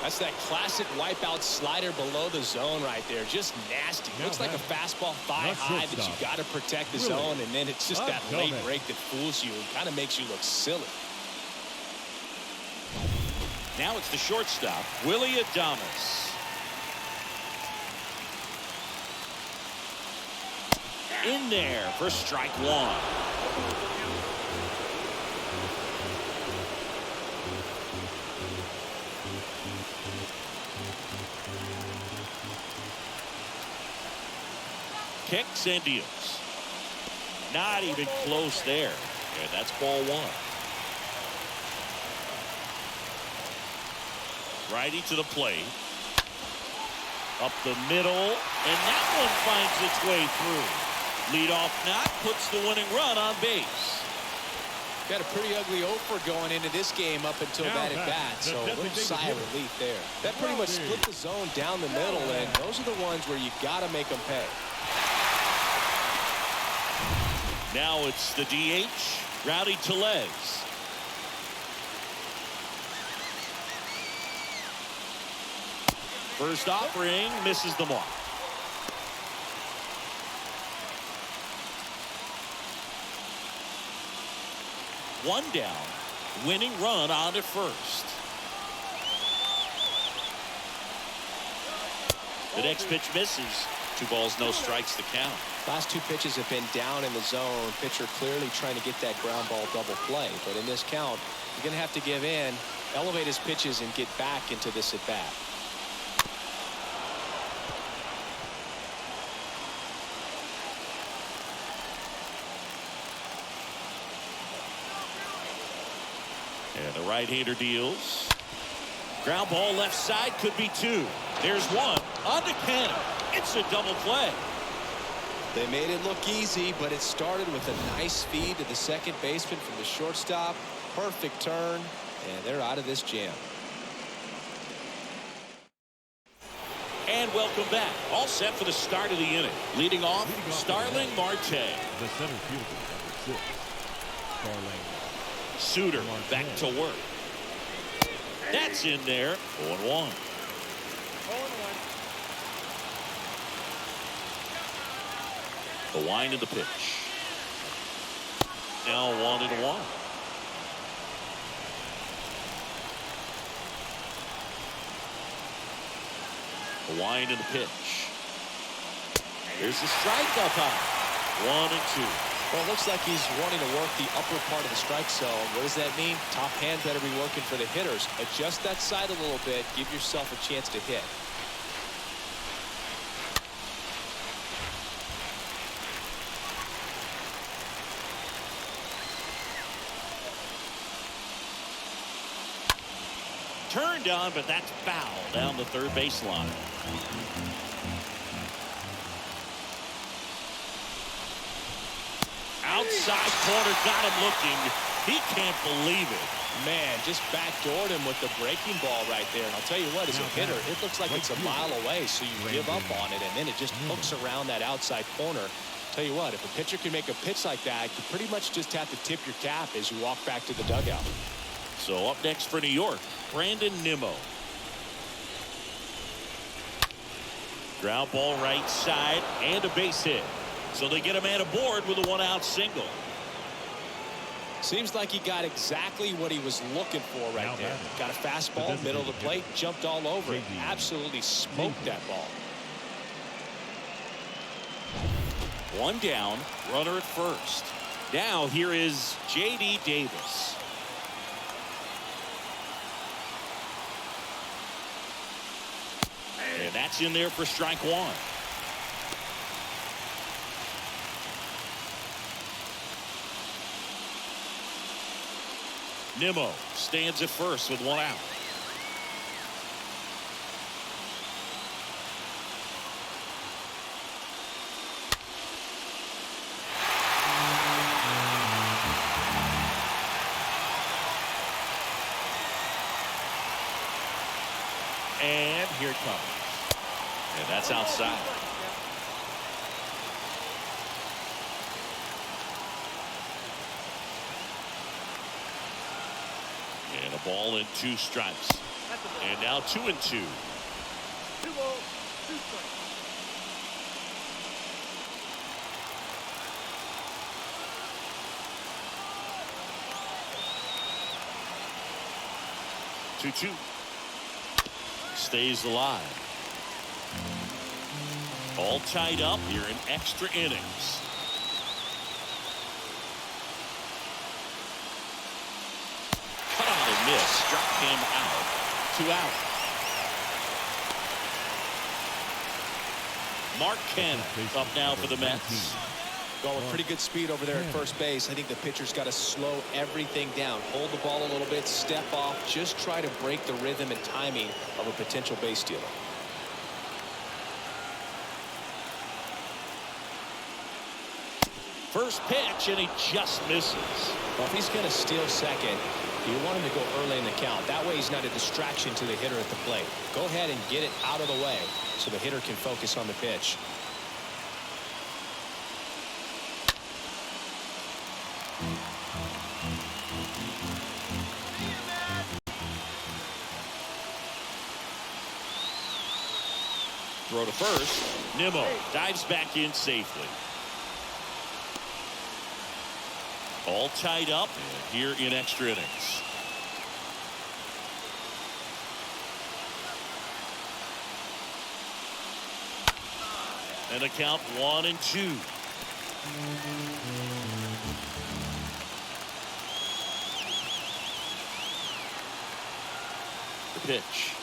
That's that classic wipeout slider below the zone right there. Just nasty. Looks like a fastball thigh high that you got to protect the zone, and then it's just that late break that fools you and kind of makes you look silly. Now it's the shortstop, Willie Adames. In there for strike 1. Kicks and deals. Not even close there. And that's ball 1. Righty to the plate. Up the middle. And that one finds its way through. Leadoff knock puts the winning run on base. Got a pretty ugly offer going into this game up until that at bat, so a little sigh of relief there. That pretty much split the zone down the middle, and those are the ones where you got to make them pay. Now it's the DH, Rowdy Tellez. First offering misses the mark. One down, winning run on at first. The next pitch misses. 2 balls, no strikes to count. Last 2 pitches have been down in the zone. Pitcher clearly trying to get that ground ball double play. But in this count, you're going to have to give in, elevate his pitches, and get back into this at bat. And the right-hander deals. Ground ball left side, could be 2. There's 1 on the cannon. It's a double play. They made it look easy, but it started with a nice feed to the second baseman from the shortstop. Perfect turn, and they're out of this jam. And welcome back. All set for the start of the inning. Leading off Starling Marte. The center fielder, number 6, Starling. Suter back to work. That's in there. 0-1. The wind of the pitch. Now 1-1. The wind of the pitch. Here's the strike up high. 1-2. Well, it looks like he's wanting to work the upper part of the strike zone. What does that mean? Top hand better be working for the hitters. Adjust that side a little bit. Give yourself a chance to hit. Turned on, but that's foul down the third baseline. Outside corner, got him looking. He can't believe it. Man, just backdoored him with the breaking ball right there. And I'll tell you what, as a hitter, it looks like it's a mile away, so you give up on it, and then it just hooks around that outside corner. Tell you what, if a pitcher can make a pitch like that, you pretty much just have to tip your cap as you walk back to the dugout. So up next for New York, Brandon Nimmo. Ground ball right side and a base hit. So they get a man aboard with a 1-out single. Seems like he got exactly what he was looking for right there. Got a fastball, middle of the plate, jumped all over it. Absolutely smoked that ball. 1 down, runner at first. Now here is J.D. Davis. And And that's in there for strike one. Nimmo stands at first with one out. And here it comes. And that's outside. And a ball and 2 strikes. And now 2-2. 2-0, 2 strikes. Two. Stays alive. All tied up here in extra innings. Cut on a miss. Struck him out. 2 out. Mark Cannon up now for the Mets. Going with pretty good speed over there at first base. I think the pitcher's got to slow everything down. Hold the ball a little bit, step off, just try to break the rhythm and timing of a potential base stealer. First pitch, and he just misses. Well, if he's going to steal second, you want him to go early in the count. That way he's not a distraction to the hitter at the plate. Go ahead and get it out of the way so the hitter can focus on the pitch. Throw to first. Nimmo dives back in safely. All tied up here in extra innings. And the count 1-2. The pitch.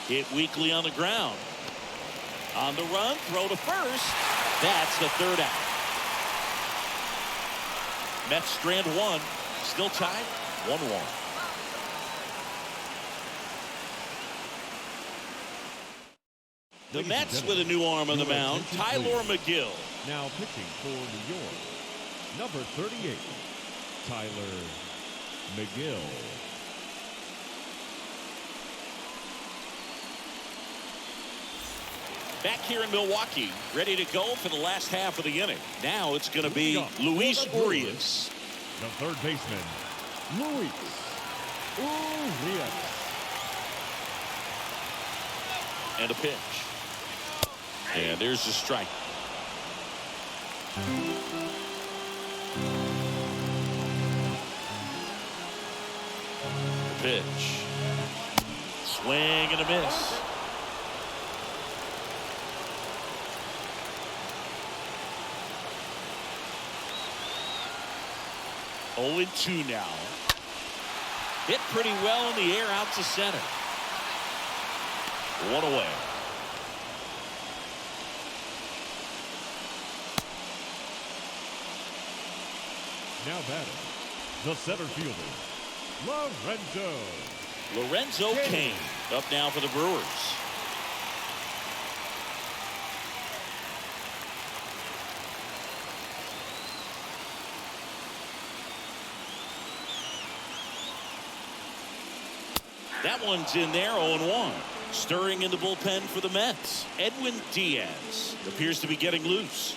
Hit weakly on the ground. On the run, throw to first. That's the 3rd out. Mets strand 1. Still tied 1-1. The Mets with a new arm on the mound, Tyler McGill. Now pitching for New York, number 38, Tyler McGill. Back here in Milwaukee, ready to go for the last half of the inning. Now it's going to be Luis Urias. The third baseman, Luis Urias. And a pitch. And there's the strike. The pitch. Swing and a miss. Oh, 2 now. Hit pretty well in the air out to center. 1 away. Now batting, the center fielder, Lorenzo Cain up now for the Brewers. That one's in there, 0-1. Stirring in the bullpen for the Mets. Edwin Diaz appears to be getting loose.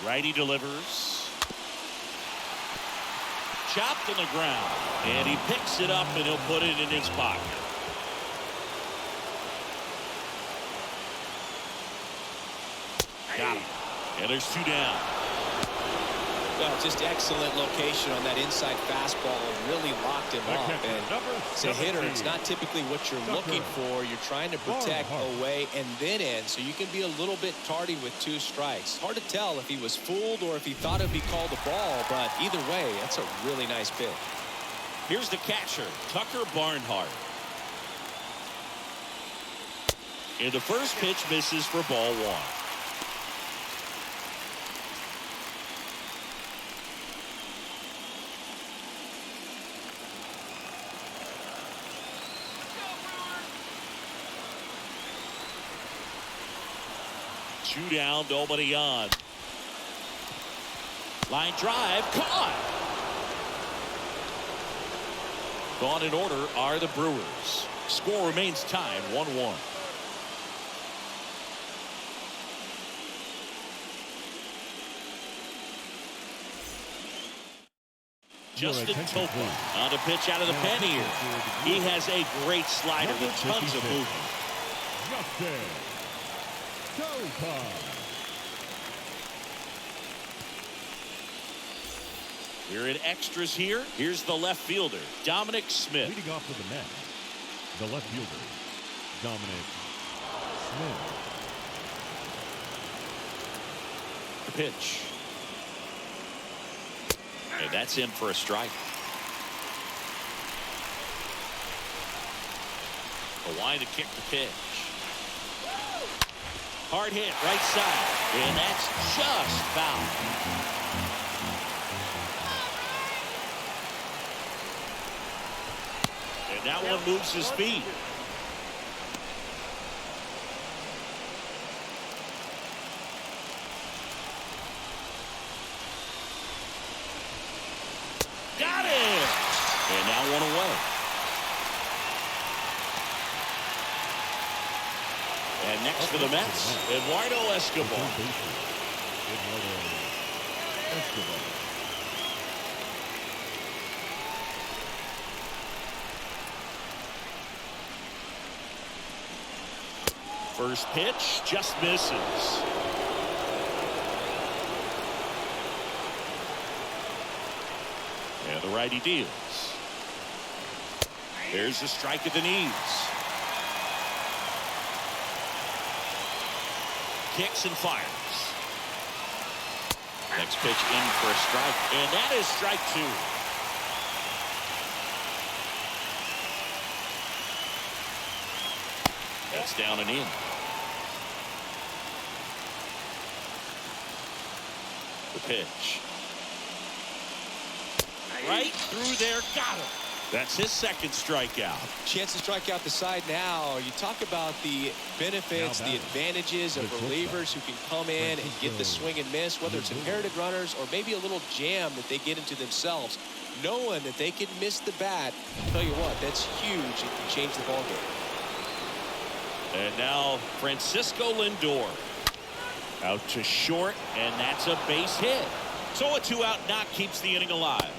Righty delivers. Chopped on the ground. And he picks it up and he'll put it in his pocket. Got him. And there's 2 down. Well, just excellent location on that inside fastball and really locked him up. And as a hitter, it's not typically what you're looking for. You're trying to protect away and then in, so you can be a little bit tardy with 2 strikes. Hard to tell if he was fooled or if he thought it'd be called a ball, but either way, that's a really nice pitch. Here's the catcher, Tucker Barnhart. And the first pitch misses for ball 1. Two down, nobody on. Line drive, caught. Gone in order are the Brewers. Score remains tied 1-1. Justin Topa on the pitch out of the pen here. He has a great slider with tons of movement. Justin Topa. We're in extras here. Here's the left fielder, Dominic Smith. Leading off for the Mets, the left fielder, Dominic Smith. The pitch. And that's in for a strike. A line to kick the pitch. Hard hit right side. And that's just foul. And that one moves his feet. Got it! And now one away. And next for the Mets, Eduardo Escobar. First pitch just misses. And the righty deals. There's a strike at the knees. Kicks and fires. Next pitch in for a strike. And that is strike 2. That's down and in. The pitch. Right through there, got him. That's his second strikeout. Chance to strike out the side now. You talk about the benefits, the advantages of relievers who can come in and get the swing and miss, whether it's inherited runners or maybe a little jam that they get into themselves. Knowing that they can miss the bat, I'll tell you what, that's huge. It can change the ball game. And now Francisco Lindor out to short, and that's a base hit. So a 2-out knock keeps the inning alive.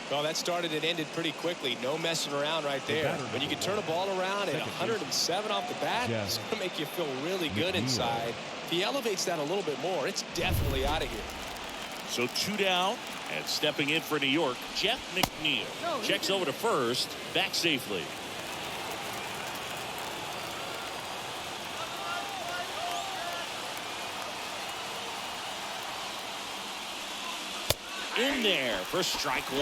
Well, that started and ended pretty quickly. No messing around right there. When you can turn a ball around at 107 off the bat, it's going to make you feel really good inside. If he elevates that a little bit more, it's definitely out of here. So 2 down, and stepping in for New York, Jeff McNeil. Checks over to first, back safely. In there for strike 1.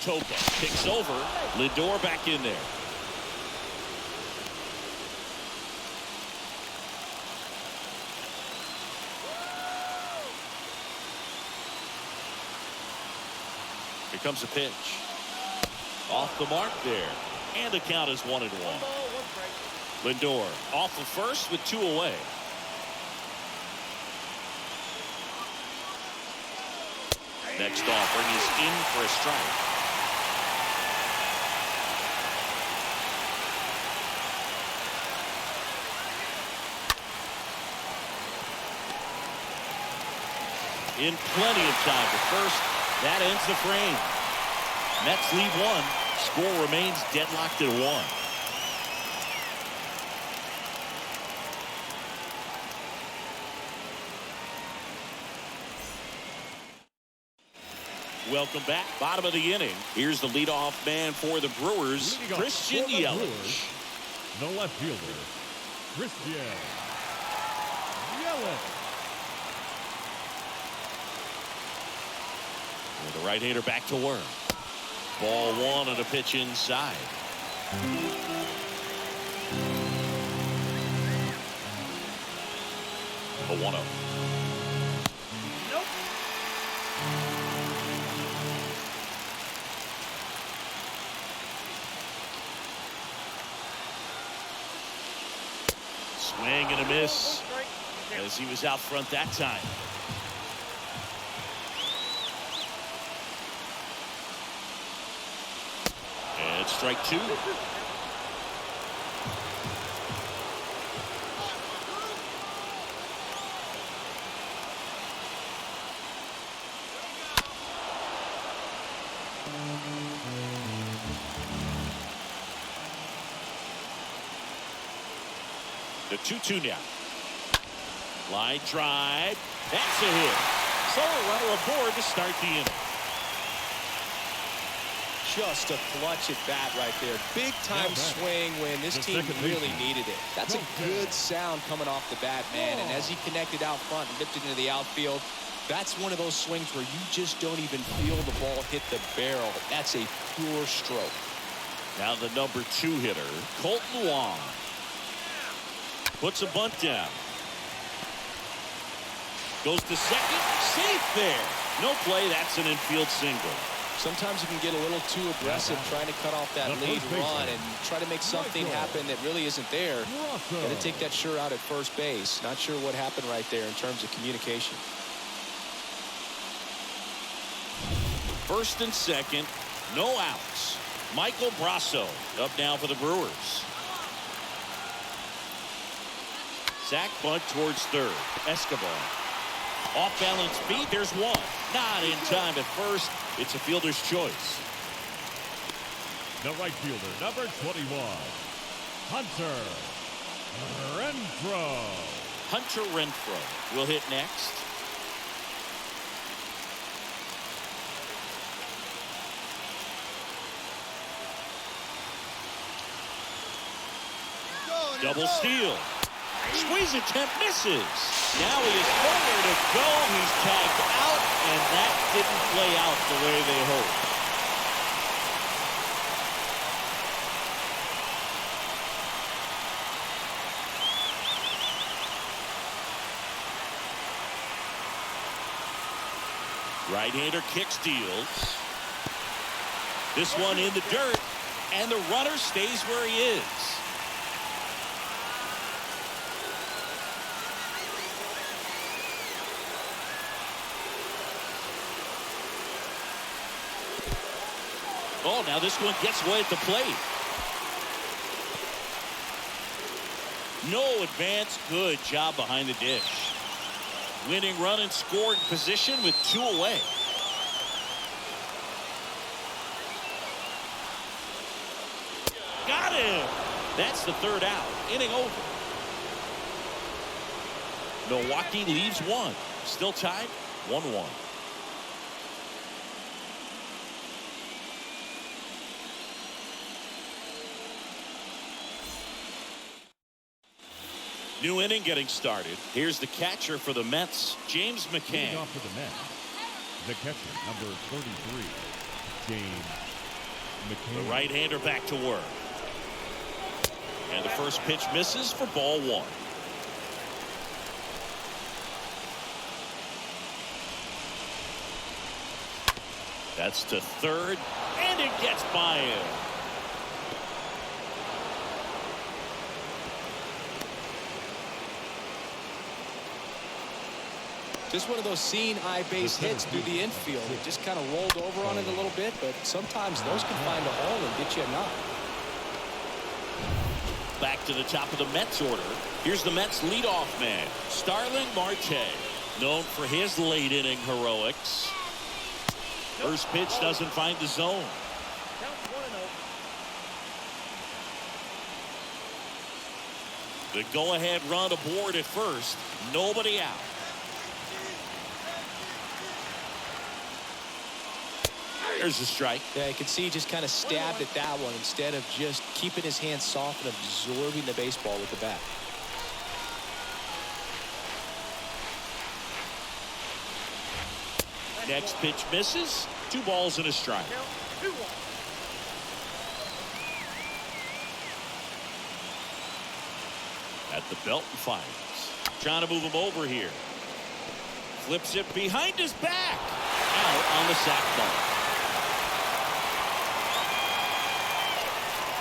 Topa picks over. Lindor back in there. Here comes a pitch. Off the mark there. And the count is 1-1. Lindor off of first with 2 away. Next offering is in for a strike. In plenty of time to first. That ends the frame. Mets lead one. Score remains deadlocked at 1. Welcome back. Bottom of the inning. Here's the leadoff man for the Brewers, Christian Yelich. The left fielder, Christian Yelich. The right-hander back to work. Ball 1 on a pitch inside. A 1-0. Nope. Swing and a miss as he was out front that time. And strike 2. The 2-2 now. Line drive. That's a hit. So a runner aboard to start the inning. Just a clutch at bat right there. Big time swing when this team really needed it. That's a good sound coming off the bat, man. And as he connected out front and lifted into the outfield, that's one of those swings where you just don't even feel the ball hit the barrel. That's a pure stroke. Now the number 2 hitter, Colton Wong. Puts a bunt down. Goes to second. Safe there. No play. That's an infield single. Sometimes you can get a little too aggressive trying to cut off that lead run and try to make something happen that really isn't there. Got to take that sure out at first base. Not sure what happened right there in terms of communication. First and second. No outs. Michael Brasso up now for the Brewers. Sack bunt towards third. Escobar. Off balance feet. There's one. Not in time at first. It's a fielder's choice. The right fielder, number 21, Hunter Renfroe. Hunter Renfroe will hit next. Double steal. Squeeze attempt misses. Now he is nowhere to go. He's tagged out, and that didn't play out the way they hoped. Right-hander kick steals. This one in the dirt, and the runner stays where he is. Oh, now this one gets away at the plate. No advance. Good job behind the dish. Winning run and scored position with 2 away. Got him. That's the 3rd out. Inning over. Milwaukee leaves 1. Still tied 1-1. New inning getting started. Here's the catcher for the Mets, James McCann. Leading off for the Mets, the catcher, number 33, James McCann. The right-hander back to work. And the first pitch misses for ball 1. That's to third, and it gets by him. Just one of those seeing eye base hits through the infield. It just kind of rolled over on it a little bit, but sometimes those can find a hole and get you a knock. Back to the top of the Mets order. Here's the Mets leadoff man, Starling Marte, known for his late inning heroics. First pitch doesn't find the zone. The go-ahead run aboard at first. Nobody out. There's a strike. Yeah, you can see he just kind of stabbed at that one instead of just keeping his hands soft and absorbing the baseball with the bat. Next pitch misses. 2 balls and a strike. At the belt and fires. Trying to move him over here. Flips it behind his back. Out on the sac ball.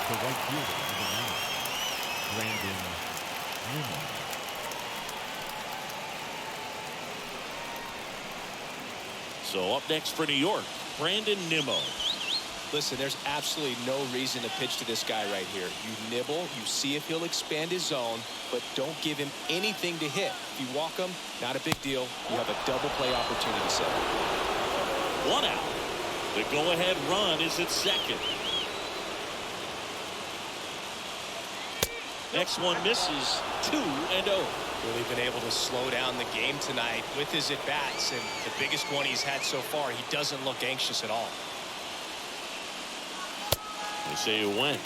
The right fielder of the night, Brandon Nimmo. So up next for New York, Brandon Nimmo. Listen, there's absolutely no reason to pitch to this guy right here. You nibble, you see if he'll expand his zone, but don't give him anything to hit. If you walk him, not a big deal. You have a double play opportunity set. 1 out. The go-ahead run is at second. Next one misses. 2-0. Really been able to slow down the game tonight with his at-bats, and the biggest one he's had so far, he doesn't look anxious at all. They say you win.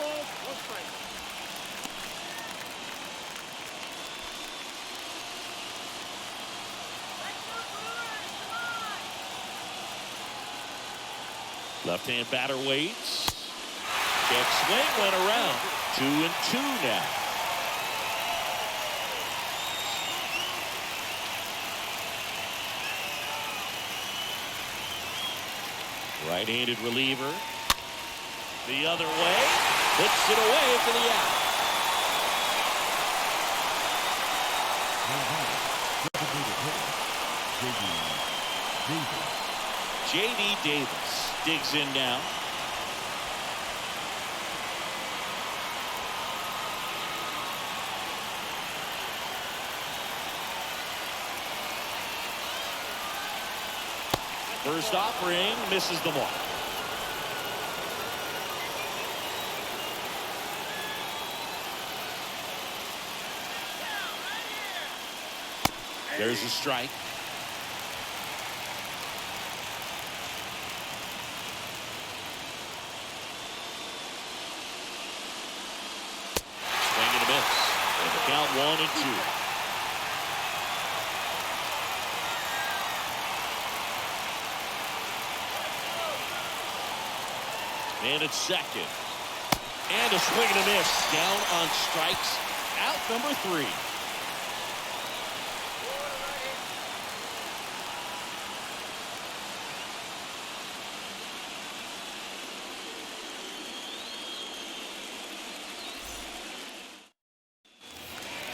Left-hand batter waits. Check swing went around. 2-2 now. Right-handed reliever. The other way. Puts it away for the out. J.D. Davis digs in now. First offering misses the mark. There's a strike. Swing and a miss. And the count 1-2. And it's second. And a swing and a miss. Down on strikes. Out number 3.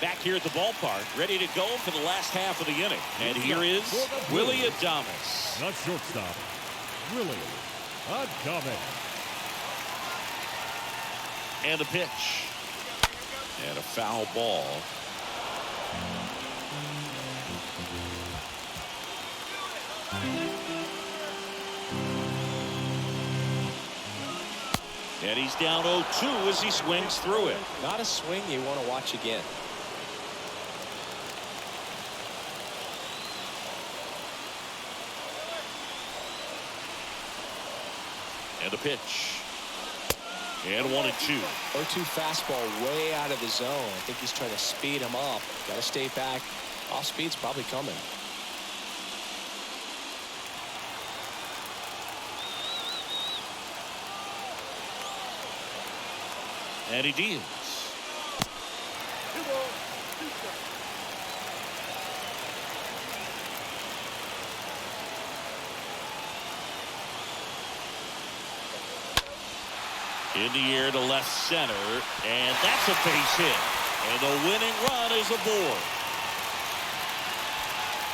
Back here at the ballpark, ready to go for the last half of the inning. And here is Willie Adames. Not shortstop, Willie Adames. And a pitch. And a foul ball. And he's down 0-2 as he swings through it. Not a swing you want to watch again. And a pitch. And 1-2. 0-2 fastball way out of the zone. I think he's trying to speed him up. Got to stay back. Off speed's probably coming. And he deals. In the air to left center, and that's a base hit. And the winning run is aboard.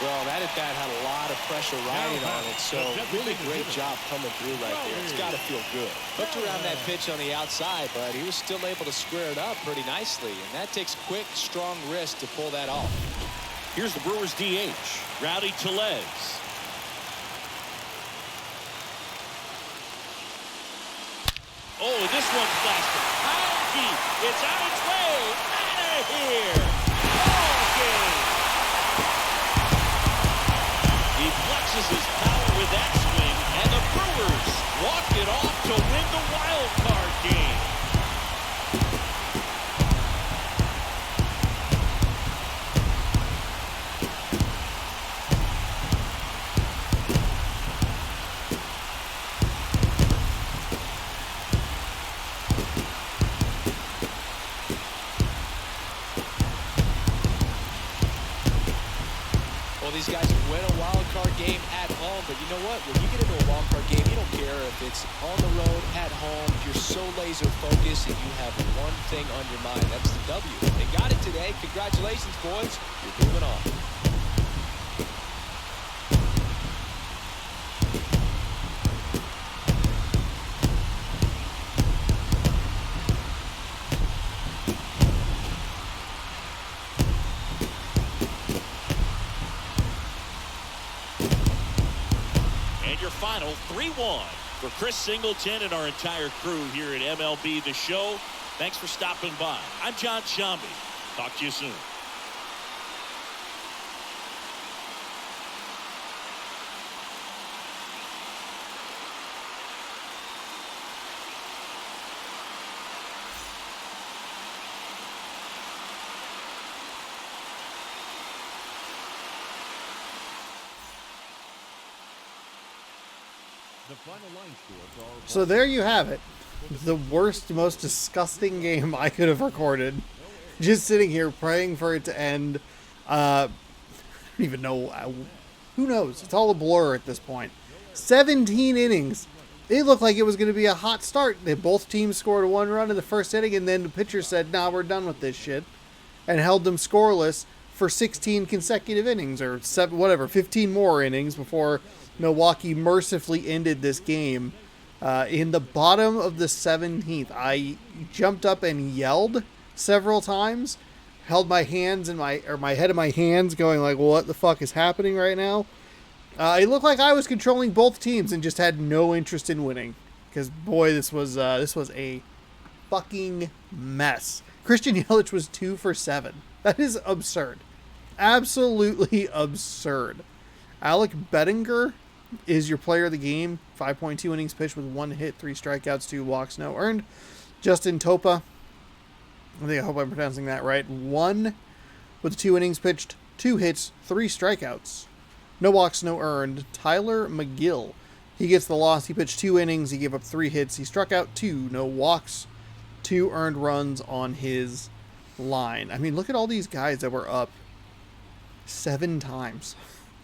Well, that at-bat had a lot of pressure riding on it, so really great job coming through right there. It's got to feel good. Hooked around that pitch on the outside, but he was still able to square it up pretty nicely, and that takes quick, strong wrist to pull that off. Here's the Brewers DH, Rowdy Tellez. one's blasted. High deep. It's on its way. Out of here. Ball game. He flexes his power with that swing, and the Brewers walk it off to win the wild card game. These guys win a wild card game at home, but you know what? When you get into a wild card game, you don't care if it's on the road, at home. You're so laser focused and you have one thing on your mind. That's the W. They got it today. Congratulations, boys. You're moving on. Final 3-1 for Chris Singleton and our entire crew here at MLB The Show. Thanks for stopping by. I'm John Shambi. Talk to you soon. The final line score for our So there you have it. The worst, most disgusting game I could have recorded. Just sitting here praying for it to end. I don't even know. Who knows? It's all a blur at this point. 17 innings. It looked like it was going to be a hot start. Both teams scored one run in the first inning, and then the pitcher said, nah, we're done with this shit. And held them scoreless for 16 consecutive innings, or 15 more innings before Milwaukee mercifully ended this game. In the bottom of the 17th, I jumped up and yelled several times, held my hands in my head in my hands, going like, "What the fuck is happening right now?" It looked like I was controlling both teams and just had no interest in winning, because boy, this was a fucking mess. Christian Yelich was 2 for 7. That is absurd, absolutely absurd. Alec Bettinger is your player of the game. 5.2 innings pitched with 1 hit, 3 strikeouts, 2 walks, no earned. Justin Topa, I hope I'm pronouncing that right. 1 with 2 innings pitched, 2 hits, 3 strikeouts, no walks, no earned. Tyler McGill, he gets the loss. He pitched 2 innings. He gave up 3 hits. He struck out 2, no walks, 2 earned runs on his line. I mean, look at all these guys that were up 7 times.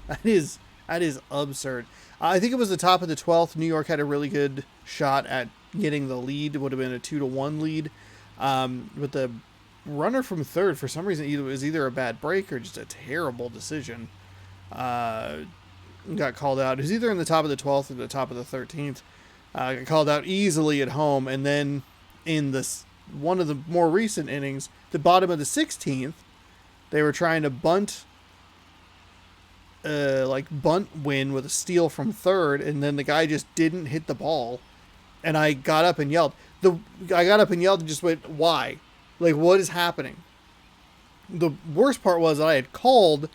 That is absurd. I think it was the top of the 12th. New York had a really good shot at getting the lead. It would have been a 2-1 lead. But the runner from third, for some reason, it was either a bad break or just a terrible decision. Got called out. It was either in the top of the 12th or the top of the 13th. Got called out easily at home. And then in one of the more recent innings, the bottom of the 16th, they were trying to bunt win with a steal from third, and then the guy just didn't hit the ball, and I got up and yelled. And just went, why? Like, what is happening? The worst part was that I had called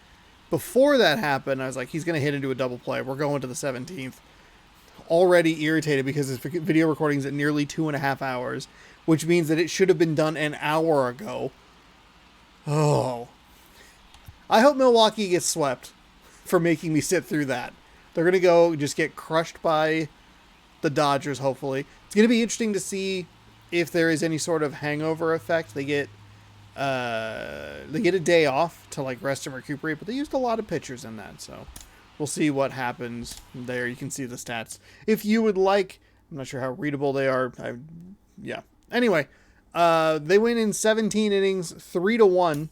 before that happened. I was like, he's going to hit into a double play. We're going to the 17th. Already irritated because his video recording's at nearly 2.5 hours, which means that it should have been done an hour ago. Oh. I hope Milwaukee gets swept for making me sit through that. They're going to go just get crushed by the Dodgers, hopefully. It's going to be interesting to see if there is any sort of hangover effect. They get a day off to like rest and recuperate, but they used a lot of pitchers in that, so we'll see what happens there. You can see the stats if you would like. I'm not sure how readable they are. Anyway, they win in 17 innings, 3-1.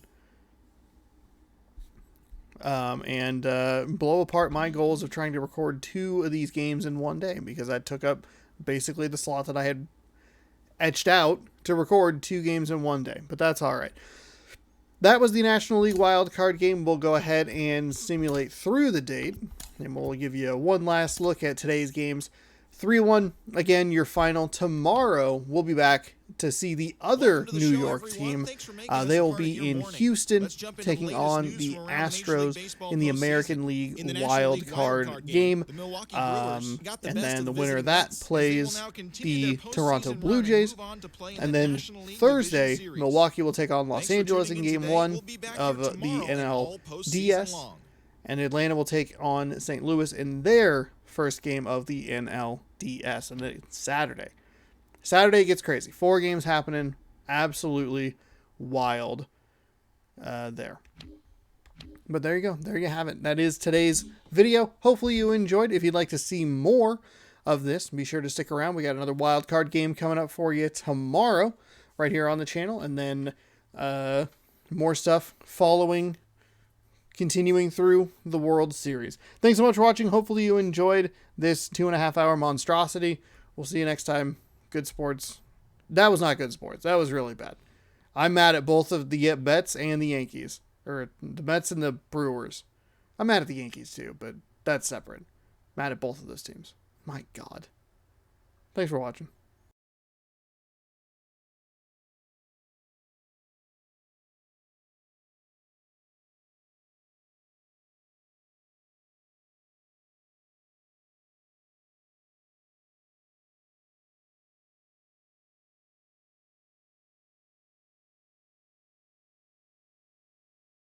And blow apart my goals of trying to record 2 of these games in one day, because that took up basically the slot that I had etched out to record 2 games in one day. But that's all right. That was the National League Wild Card game. We'll go ahead and simulate through the date, and we'll give you one last look at today's games. 3-1, again, your final. Tomorrow, we'll be back to see the other New York team. They will be in Houston, taking on the Astros in the American League wild card game. And then the winner of that plays the Toronto Blue Jays. And then Thursday, Milwaukee will take on Los Angeles in Game 1 of the NLDS. And Atlanta will take on St. Louis in their first game of the NLDS. And it's Saturday. Saturday gets crazy. 4 games happening. Absolutely wild there. But there you go. There you have it. That is today's video. Hopefully you enjoyed. If you'd like to see more of this, be sure to stick around. We got another wild card game coming up for you tomorrow right here on the channel. And then more stuff following, continuing through the World Series. Thanks so much for watching. Hopefully you enjoyed this 2.5-hour monstrosity. We'll see you next time. Good sports. That was not good sports. That was really bad. I'm mad at both of the Mets and the Yankees. Or the Mets and the Brewers. I'm mad at the Yankees too, but that's separate. Mad at both of those teams. My God. Thanks for watching.